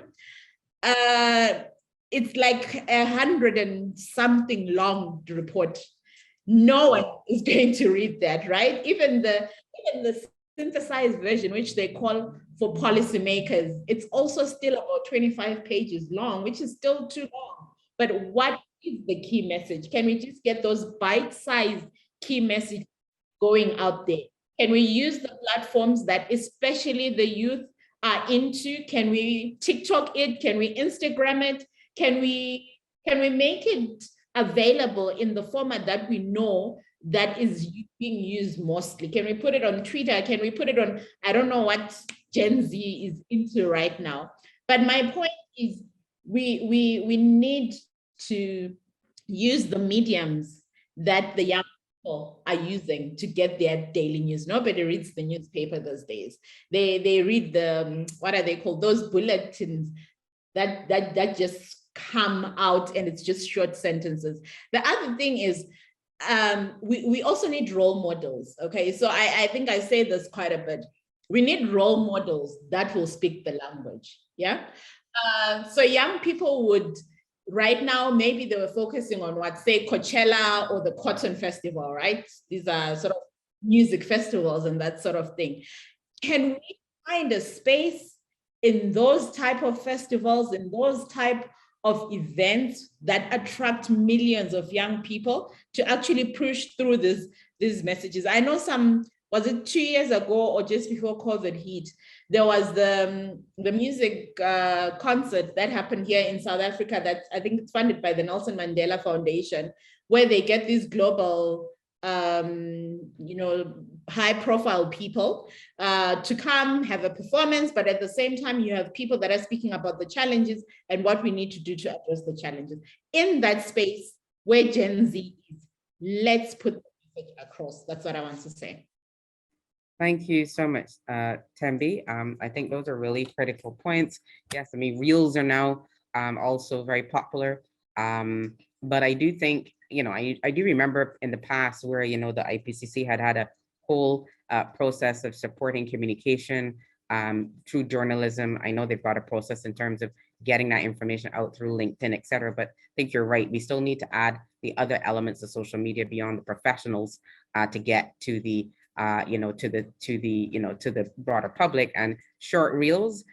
It's like 100 and something long report. No one is going to read that, right? Even the synthesized version, which they call for policymakers, it's also still about 25 pages long, which is still too long. But what is the key message? Can we just get those bite-sized key messages going out there? Can we use the platforms that especially the youth are into? Can we TikTok it? Can we Instagram it? Can we make it available in the format that we know that is being used mostly? Can we put it on Twitter? Can we put it on, I don't know what Gen Z is into right now. But my point is we need to use the mediums that the young people are using to get their daily news. Nobody reads the newspaper those days. They read the, what are they called? Those bulletins that just come out, and it's just short sentences. The other thing is, we also need role models. Okay, so I think I say this quite a bit. We need role models that will speak the language. Yeah. So young people would, right now, maybe they were focusing on what, say, Coachella or the Cotton Festival, right? These are sort of music festivals and that sort of thing. Can we find a space in those type of festivals, in those type of events that attract millions of young people to actually push through these messages? I know was it 2 years ago or just before COVID hit, there was the music concert that happened here in South Africa that I think it's funded by the Nelson Mandela Foundation, where they get these global, high profile people to come have a performance, but at the same time, you have people that are speaking about the challenges and what we need to do to address the challenges. In that space where Gen Z is, let's put the message across. That's what I want to say. Thank you so much, Tembi. I think those are really critical points. Yes, I mean, reels are now also very popular. But I do think, I do remember in the past where, the IPCC had a whole process of supporting communication through journalism. I know they've got a process in terms of getting that information out through LinkedIn, et cetera. But I think you're right. We still need to add the other elements of social media beyond the professionals to get to the to the broader public. And short reels,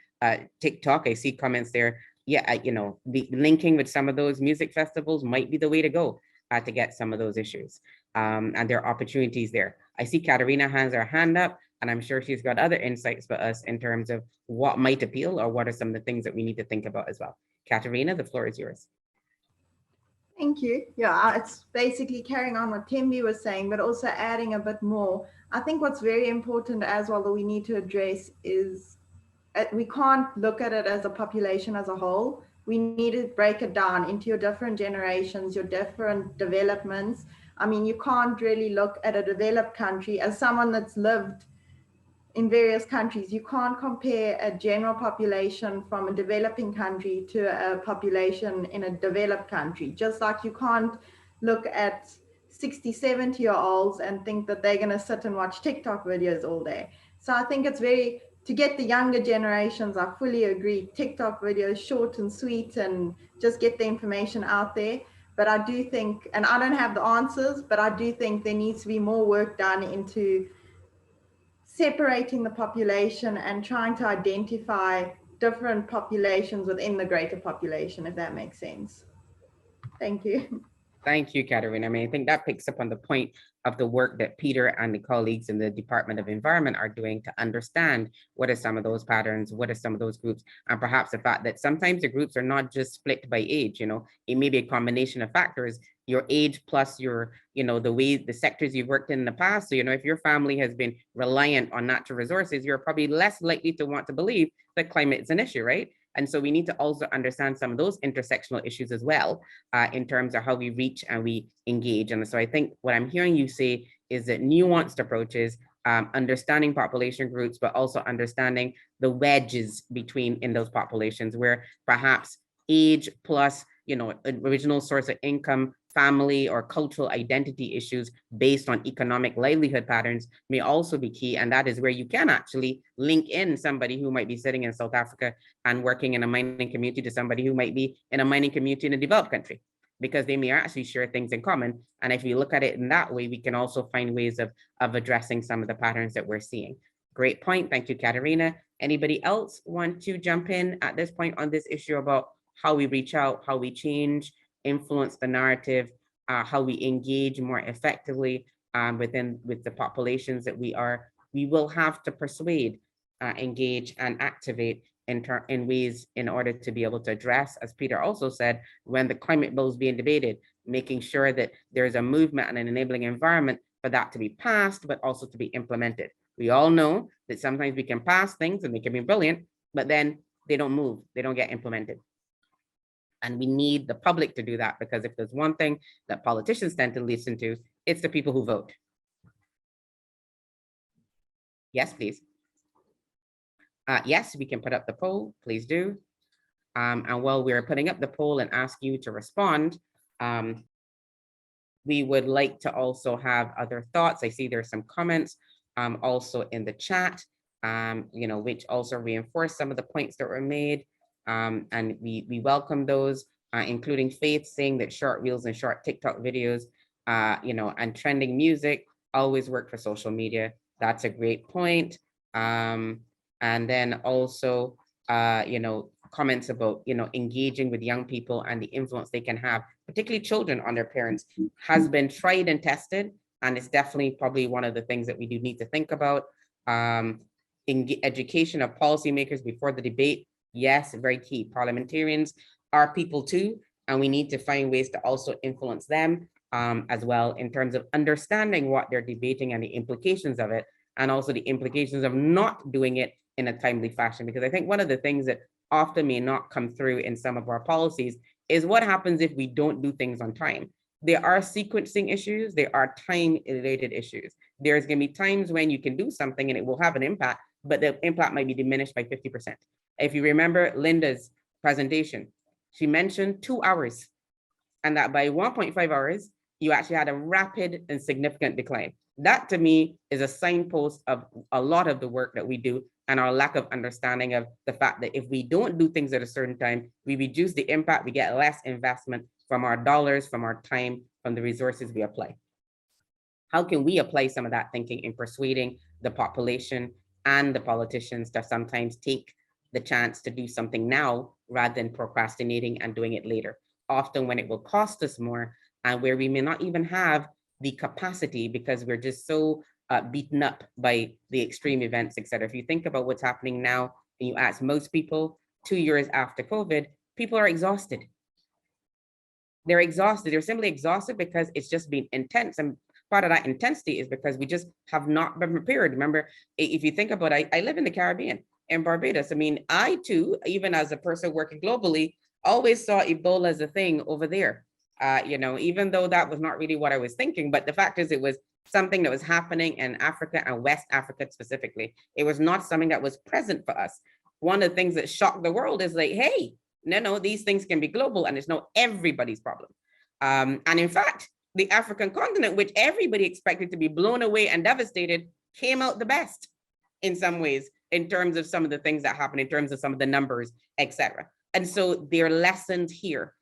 TikTok, I see comments there. Yeah, the linking with some of those music festivals might be the way to go to get some of those issues. And there are opportunities there. I see Katerina has her hand up, and I'm sure she's got other insights for us in terms of what might appeal or what are some of the things that we need to think about as well. Katerina, the floor is yours. Thank you. Yeah, it's basically carrying on what Tembi was saying, but also adding a bit more. I think what's very important as well that we need to address is we can't look at it as a population as a whole. We need to break it down into your different generations, your different developments. I mean, you can't really look at a developed country as someone that's lived in various countries. You can't compare a general population from a developing country to a population in a developed country. Just like you can't look at 60, 70-year-olds and think that they're going to sit and watch TikTok videos all day. So I think it's to get the younger generations, I fully agree, TikTok videos, short and sweet, and just get the information out there. But I do think, and I don't have the answers, but I do think there needs to be more work done into separating the population and trying to identify different populations within the greater population, if that makes sense. Thank you. Thank you, Katerina. I mean, I think that picks up on the point of the work that Peter and the colleagues in the Department of Environment are doing to understand what are some of those patterns, what are some of those groups, and perhaps the fact that sometimes the groups are not just split by age. You know, it may be a combination of factors, your age plus your, you know, the sectors you've worked in the past. So, you know, if your family has been reliant on natural resources, you're probably less likely to want to believe that climate is an issue, right? And so we need to also understand some of those intersectional issues as well, in terms of how we reach and we engage. And so I think what I'm hearing you say is that nuanced approaches, understanding population groups, but also understanding the wedges in those populations where perhaps age plus, you know, original source of income, family or cultural identity issues based on economic livelihood patterns may also be key. And that is where you can actually link in somebody who might be sitting in South Africa and working in a mining community to somebody who might be in a mining community in a developed country, because they may actually share things in common. And if we look at it in that way, we can also find ways of addressing some of the patterns that we're seeing. Great point. Thank you, Katerina. Anybody else want to jump in at this point on this issue about how we reach out, how we change, influence the narrative, how we engage more effectively with the populations that we will have to persuade, engage, and activate in ways in order to be able to address, as Peter also said, when the climate bill is being debated, making sure that there's a movement and an enabling environment for that to be passed, but also to be implemented. We all know that sometimes we can pass things and they can be brilliant, but then they don't move, they don't get implemented. And we need the public to do that, because if there's one thing that politicians tend to listen to, it's the people who vote. Yes, please. Yes, we can put up the poll, please do. And while we're putting up the poll and ask you to respond, we would like to also have other thoughts. I see there's some comments also in the chat, you know, which also reinforce some of the points that were made. And we welcome those, including Faith saying that short reels and short TikTok videos, you know, and trending music always work for social media. That's a great point. And then also, you know, comments about, you know, engaging with young people and the influence they can have, particularly children, on their parents, has been tried and tested. And it's definitely probably one of the things that we do need to think about. Education of policymakers before the debate. Yes, very key. Parliamentarians are people too, and we need to find ways to also influence them as well, in terms of understanding what they're debating and the implications of it, and also the implications of not doing it in a timely fashion. Because I think one of the things that often may not come through in some of our policies is what happens if we don't do things on time. There are sequencing issues, there are time-related issues. There's going to be times when you can do something and it will have an impact, but the impact might be diminished by 50%. If you remember Linda's presentation, she mentioned 2 hours, and that by 1.5 hours, you actually had a rapid and significant decline. That to me is a signpost of a lot of the work that we do and our lack of understanding of the fact that if we don't do things at a certain time, we reduce the impact, we get less investment from our dollars, from our time, from the resources we apply. How can we apply some of that thinking in persuading the population and the politicians to sometimes take the chance to do something now rather than procrastinating and doing it later, often when it will cost us more and where we may not even have the capacity because we're just so beaten up by the extreme events, etc. If you think about what's happening now and you ask most people 2 years after COVID, people are exhausted. They're exhausted. They're simply exhausted because it's just been intense. And part of that intensity is because we just have not been prepared. Remember, if you think about it, I live in the Caribbean, in Barbados. I mean, I too, even as a person working globally, always saw Ebola as a thing over there. even though that was not really what I was thinking, but the fact is it was something that was happening in Africa and West Africa specifically. It was not something that was present for us. One of the things that shocked the world is like, hey, no, these things can be global and it's not everybody's problem. And in fact, the African continent, which everybody expected to be blown away and devastated, came out the best in some ways, in terms of some of the things that happened, in terms of some of the numbers, etc. And so there are lessons here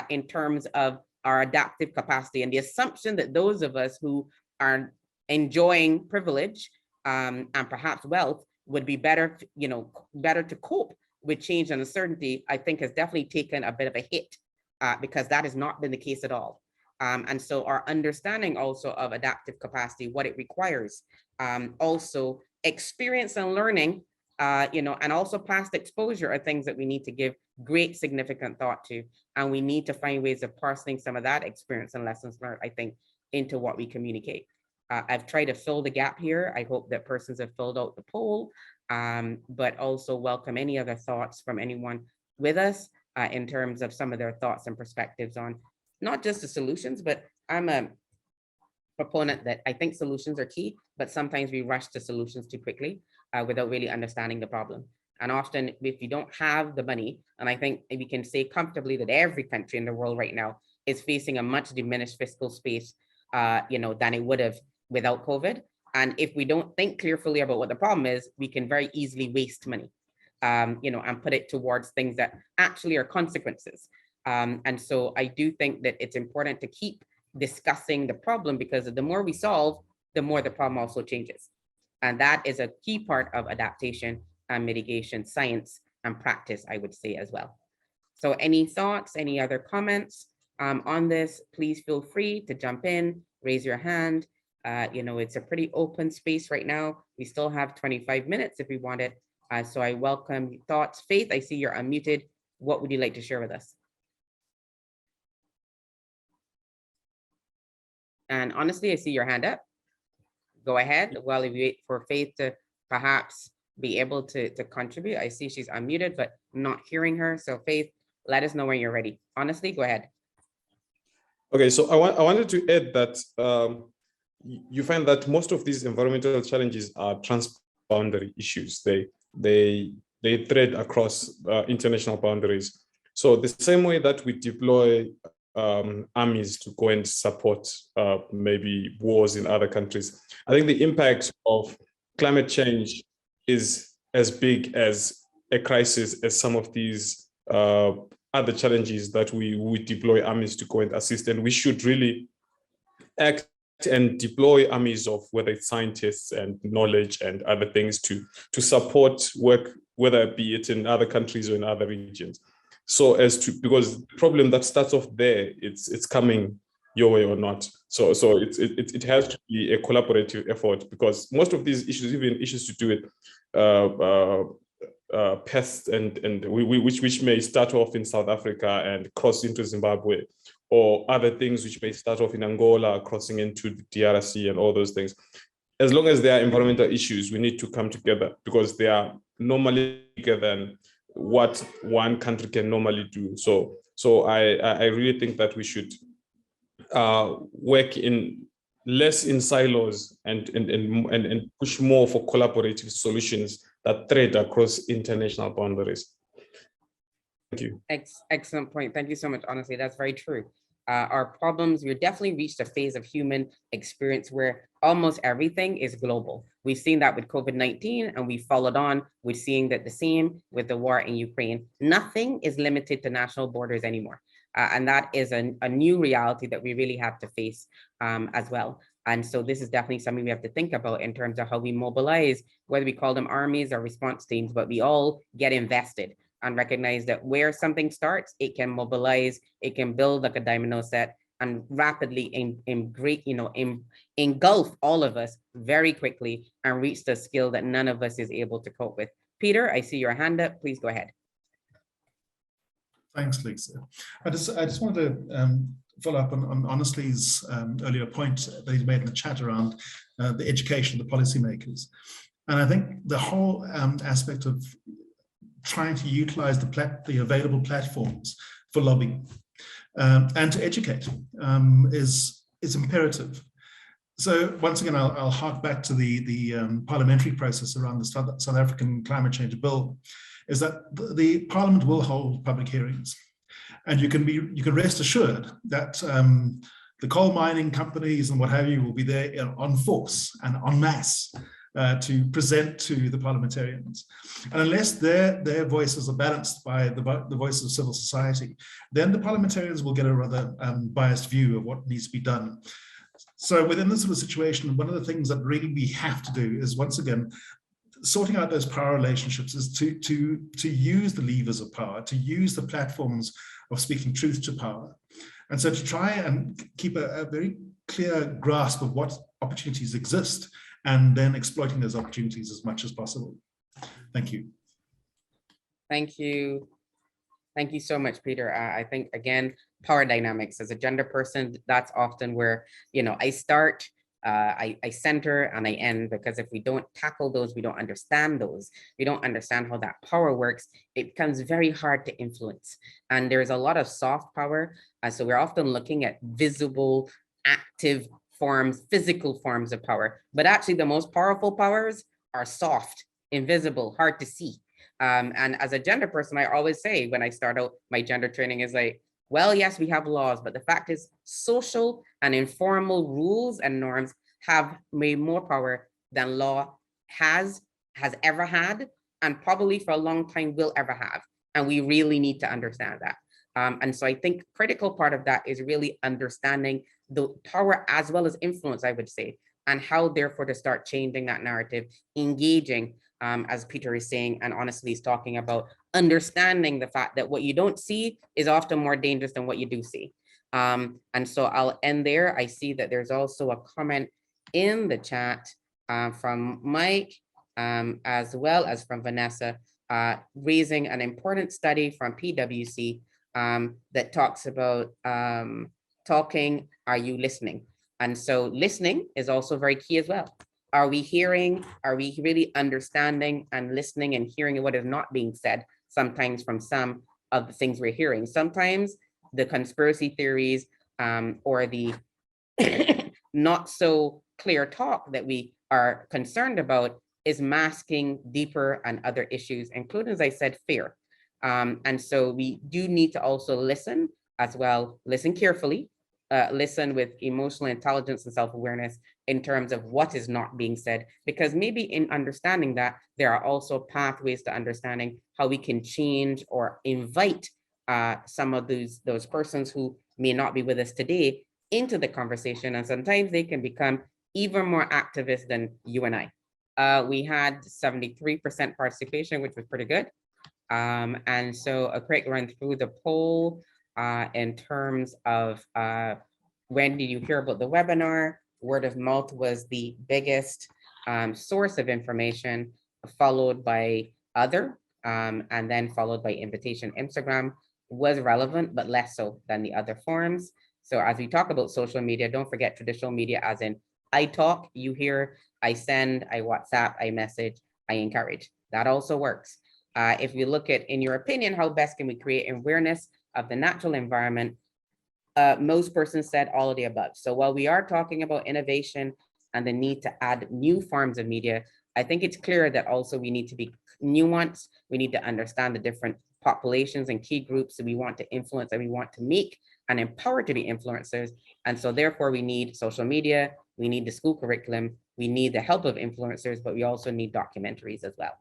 in terms of our adaptive capacity and the assumption that those of us who are enjoying privilege and perhaps wealth would be better, better to cope with change and uncertainty, I think has definitely taken a bit of a hit because that has not been the case at all. And so our understanding also of adaptive capacity, what it requires, also experience and learning, and also past exposure are things that we need to give great significant thought to. And we need to find ways of parceling some of that experience and lessons learned, I think, into what we communicate. I've tried to fill the gap here. I hope that persons have filled out the poll, but also welcome any other thoughts from anyone with us in terms of some of their thoughts and perspectives on not just the solutions, but I'm a proponent that I think solutions are key, but sometimes we rush to solutions too quickly without really understanding the problem. And often if you don't have the money, and I think we can say comfortably that every country in the world right now is facing a much diminished fiscal space, than it would have without COVID. And if we don't think clearly about what the problem is, we can very easily waste money, and put it towards things that actually are consequences. And so I do think that it's important to keep discussing the problem, because the more we solve, the more the problem also changes. And that is a key part of adaptation and mitigation science and practice, I would say as well. So any thoughts, any other comments on this, please feel free to jump in, raise your hand. It's a pretty open space right now. We still have 25 minutes if we want it. So I welcome thoughts. Faith, I see you're unmuted. What would you like to share with us? And honestly, I see your hand up. Go ahead while we wait for Faith to perhaps be able to contribute. I see she's unmuted, but I'm not hearing her. So Faith, let us know when you're ready. Honestly, go ahead. Okay, so I wanted to add that you find that most of these environmental challenges are transboundary issues. They thread across international boundaries. So the same way that we deploy armies to go and support maybe wars in other countries, I think the impact of climate change is as big as a crisis as some of these other challenges that we would deploy armies to go and assist. And we should really act and deploy armies of whether it's scientists and knowledge and other things to support work, whether it be it in other countries or in other regions. So because the problem that starts off there, it's coming your way or not. So it has to be a collaborative effort, because most of these issues, even issues to do with pests and which may start off in South Africa and cross into Zimbabwe, or other things which may start off in Angola, crossing into the DRC and all those things. As long as there are environmental issues, we need to come together, because they are normally bigger than what one country can normally do. So I really think that we should work in less in silos and push more for collaborative solutions that thread across international boundaries. Thank you. Excellent point. Thank you so much. Honestly, that's very true. Our problems, we've definitely reached a phase of human experience where almost everything is global. We've seen that with COVID-19, and we followed on with seeing that the same with the war in Ukraine. Nothing is limited to national borders anymore. And that is a new reality that we really have to face as well. And so this is definitely something we have to think about in terms of how we mobilize, whether we call them armies or response teams, but we all get invested and recognize that where something starts, it can mobilize, it can build like a domino set and rapidly engulf all of us very quickly and reach the skill that none of us is able to cope with. Peter, I see your hand up. Please go ahead. Thanks, Lisa. I just wanted to follow up on Honestly's earlier point that he's made in the chat around the education of the policymakers. And I think the whole aspect of trying to utilize the available platforms for lobbying and to educate is imperative. So once again, I'll hark back to the parliamentary process around the South African climate change bill, is that the Parliament will hold public hearings, and you can rest assured that the coal mining companies and what have you will be there on force and en masse to present to the parliamentarians. And unless their voices are balanced by the voices of civil society, then the parliamentarians will get a rather biased view of what needs to be done. So within this sort of situation, one of the things that really we have to do is, once again, sorting out those power relationships, is to use the levers of power, to use the platforms of speaking truth to power. And so to try and keep a very clear grasp of what opportunities exist, and then exploiting those opportunities as much as possible. Thank you. Thank you. Thank you so much, Peter. I think, again, power dynamics as a gender person, that's often where, I start, I center, and I end, because if we don't tackle those, we don't understand those, we don't understand how that power works, it becomes very hard to influence. And there's a lot of soft power. So we're often looking at visible, active forms, physical forms of power, but actually the most powerful powers are soft, invisible, hard to see. And as a gender person, I always say when I start out my gender training is like, well, yes, we have laws, but the fact is social and informal rules and norms have made more power than law has ever had, and probably for a long time will ever have. And we really need to understand that. And so I think critical part of that is really understanding the power as well as influence, I would say, and how therefore to start changing that narrative, engaging, as Peter is saying, and honestly is talking about understanding the fact that what you don't see is often more dangerous than what you do see. And so I'll end there. I see that there's also a comment in the chat from Mike, as well as from Vanessa, raising an important study from PwC that talks about talking, are you listening? And so listening is also very key as well. Are we hearing? Are we really understanding and listening and hearing what is not being said sometimes from some of the things we're hearing? Sometimes the conspiracy theories or the not so clear talk that we are concerned about is masking deeper and other issues, including, as I said, fear. And so we do need to also listen as well, listen carefully, listen with emotional intelligence and self-awareness in terms of what is not being said, because maybe in understanding that, there are also pathways to understanding how we can change or invite some of those persons who may not be with us today into the conversation. And sometimes they can become even more activist than you and I. We had 73% participation, which was pretty good. And so a quick run through the poll in terms of when did you hear about the webinar? Word of mouth was the biggest source of information, followed by other, and then followed by invitation. Instagram was relevant, but less so than the other forms. So as we talk about social media, don't forget traditional media, as in I talk, you hear, I send, I WhatsApp, I message, I encourage. That also works. If we look at, in your opinion, how best can we create awareness of the natural environment? Most persons said all of the above. So while we are talking about innovation and the need to add new forms of media, I think it's clear that also we need to be nuanced. We need to understand the different populations and key groups that we want to influence, that we want to make and empower to be influencers. And so therefore we need social media, we need the school curriculum, we need the help of influencers, but we also need documentaries as well.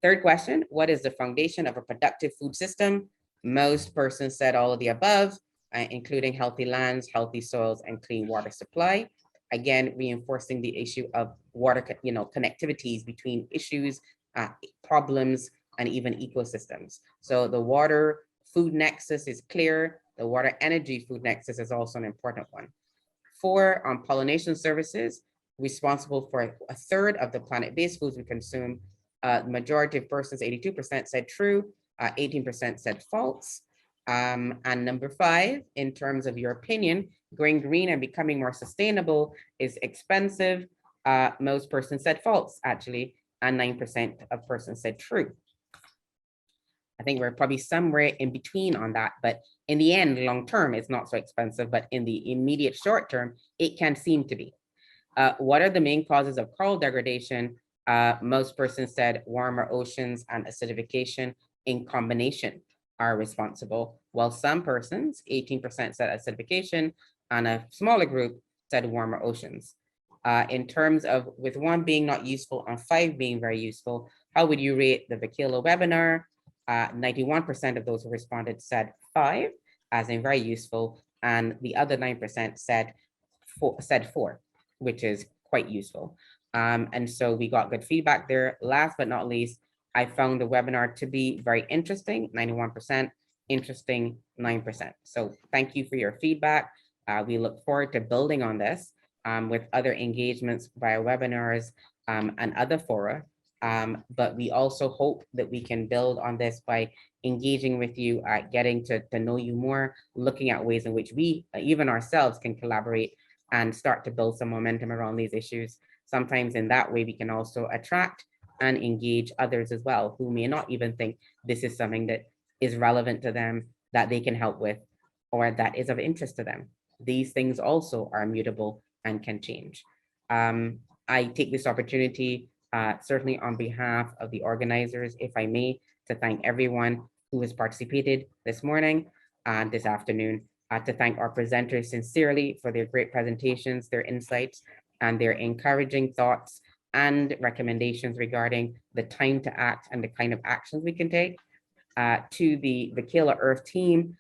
Third question, what is the foundation of a productive food system? Most persons said all of the above, including healthy lands, healthy soils, and clean water supply. Again, reinforcing the issue of water, connectivities between issues, problems, and even ecosystems. So the water food nexus is clear. The water energy food nexus is also an important one. 4, on pollination services, responsible for a third of the planet-based foods we consume. The majority of persons, 82% said true, 18% said false. And number 5, in terms of your opinion, going green and becoming more sustainable is expensive. Most persons said false, actually, and 9% of persons said true. I think we're probably somewhere in between on that, but in the end, long term, it's not so expensive, but in the immediate short term, it can seem to be. What are the main causes of coral degradation? Most persons said warmer oceans and acidification in combination are responsible, while some persons, 18% said acidification, and a smaller group said warmer oceans. In terms of with 1 being not useful and 5 being very useful, how would you rate the Vikela webinar? 91% of those who responded said 5, as in very useful, and the other 9% said 4, which is quite useful. And so we got good feedback there. Last but not least, I found the webinar to be very interesting, 91%, interesting, 9%. So thank you for your feedback. We look forward to building on this with other engagements via webinars and other fora. But we also hope that we can build on this by engaging with you, getting to know you more, looking at ways in which we, even ourselves, can collaborate and start to build some momentum around these issues. Sometimes in that way, we can also attract and engage others as well, who may not even think this is something that is relevant to them, that they can help with, or that is of interest to them. These things also are mutable and can change. I take this opportunity, certainly on behalf of the organizers, if I may, to thank everyone who has participated this morning and this afternoon, to thank our presenters sincerely for their great presentations, their insights, and their encouraging thoughts and recommendations regarding the time to act and the kind of actions we can take. To the Vikela.earth team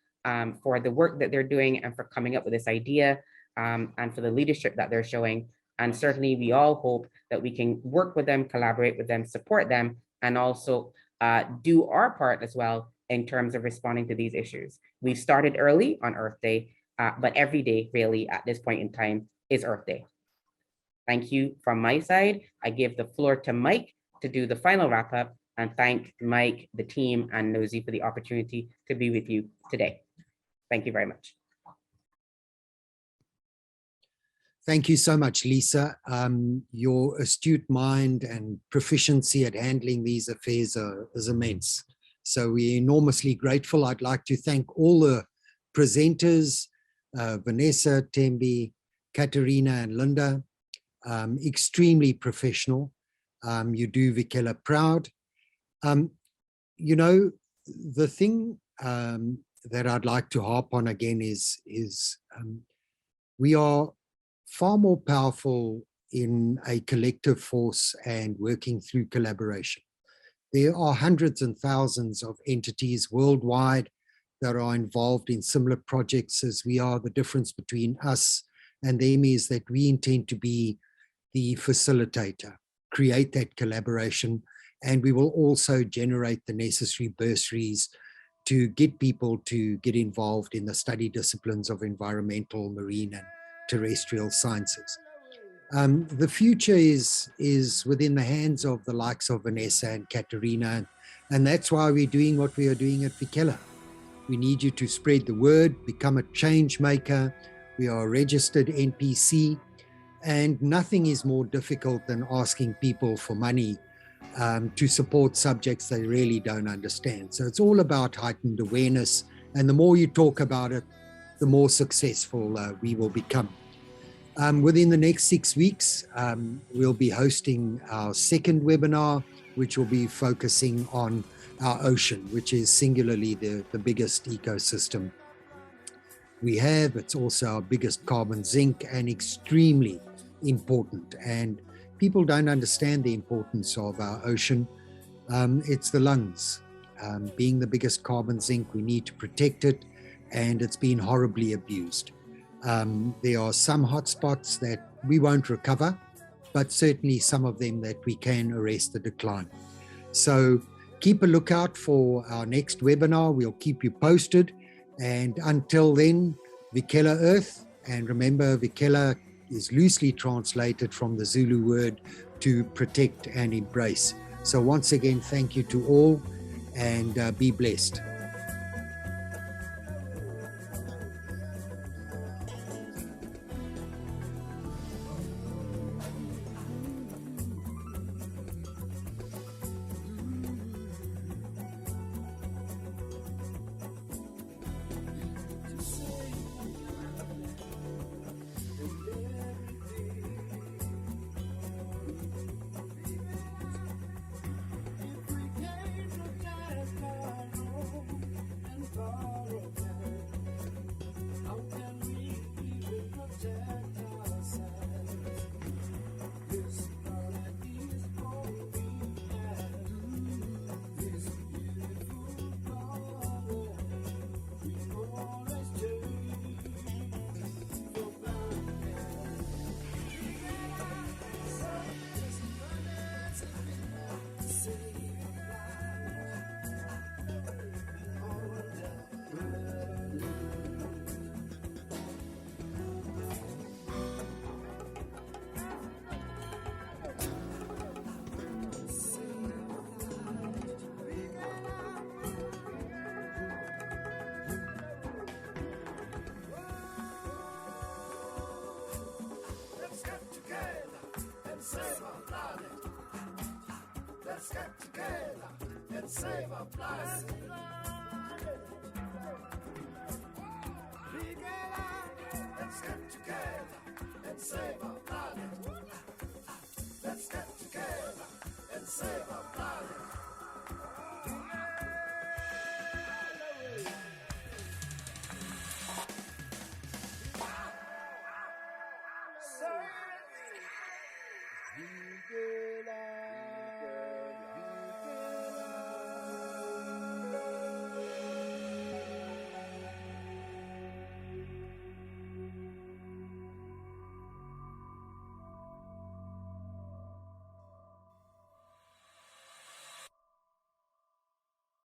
for the work that they're doing and for coming up with this idea and for the leadership that they're showing. And certainly we all hope that we can work with them, collaborate with them, support them, and also do our part as well in terms of responding to these issues. We've started early on Earth Day, but every day really at this point in time is Earth Day. Thank you from my side. I give the floor to Mike to do the final wrap up, and thank Mike, the team, and Nosy for the opportunity to be with you today. Thank you very much. Thank you so much, Lisa. Your astute mind and proficiency at handling these affairs is immense. So we're enormously grateful. I'd like to thank all the presenters, Vanessa, Tembi, Katerina, and Linda. Extremely professional. You do Vikela proud. You know, the thing that I'd like to harp on again is we are far more powerful in a collective force and working through collaboration. There are hundreds and thousands of entities worldwide that are involved in similar projects as we are. The difference between us and them is that we intend to be the facilitator, create that collaboration, and we will also generate the necessary bursaries to get people to get involved in the study disciplines of environmental, marine, and terrestrial sciences. The future is within the hands of the likes of Vanessa and Katerina, and that's why we're doing what we are doing at Vikela. We need you to spread the word, become a change maker. We are a registered NPC, and nothing is more difficult than asking people for money to support subjects they really don't understand. So it's all about heightened awareness, and the more you talk about it, the more successful we will become. Within the next 6 weeks, we'll be hosting our second webinar, which will be focusing on our ocean, which is singularly the biggest ecosystem we have. It's also our biggest carbon sink and extremely important. And people don't understand the importance of our ocean. It's the lungs. Being the biggest carbon sink, we need to protect it, and it's been horribly abused. There are some hotspots that we won't recover, but certainly some of them that we can arrest the decline. So keep a lookout for our next webinar. We'll keep you posted. And until then, Vikela.earth. And remember, Vikela is loosely translated from the Zulu word to protect and embrace. So once again, thank you to all, and be blessed. save our planet. Let's get together and save our planet. Let's get together and save our planet. Save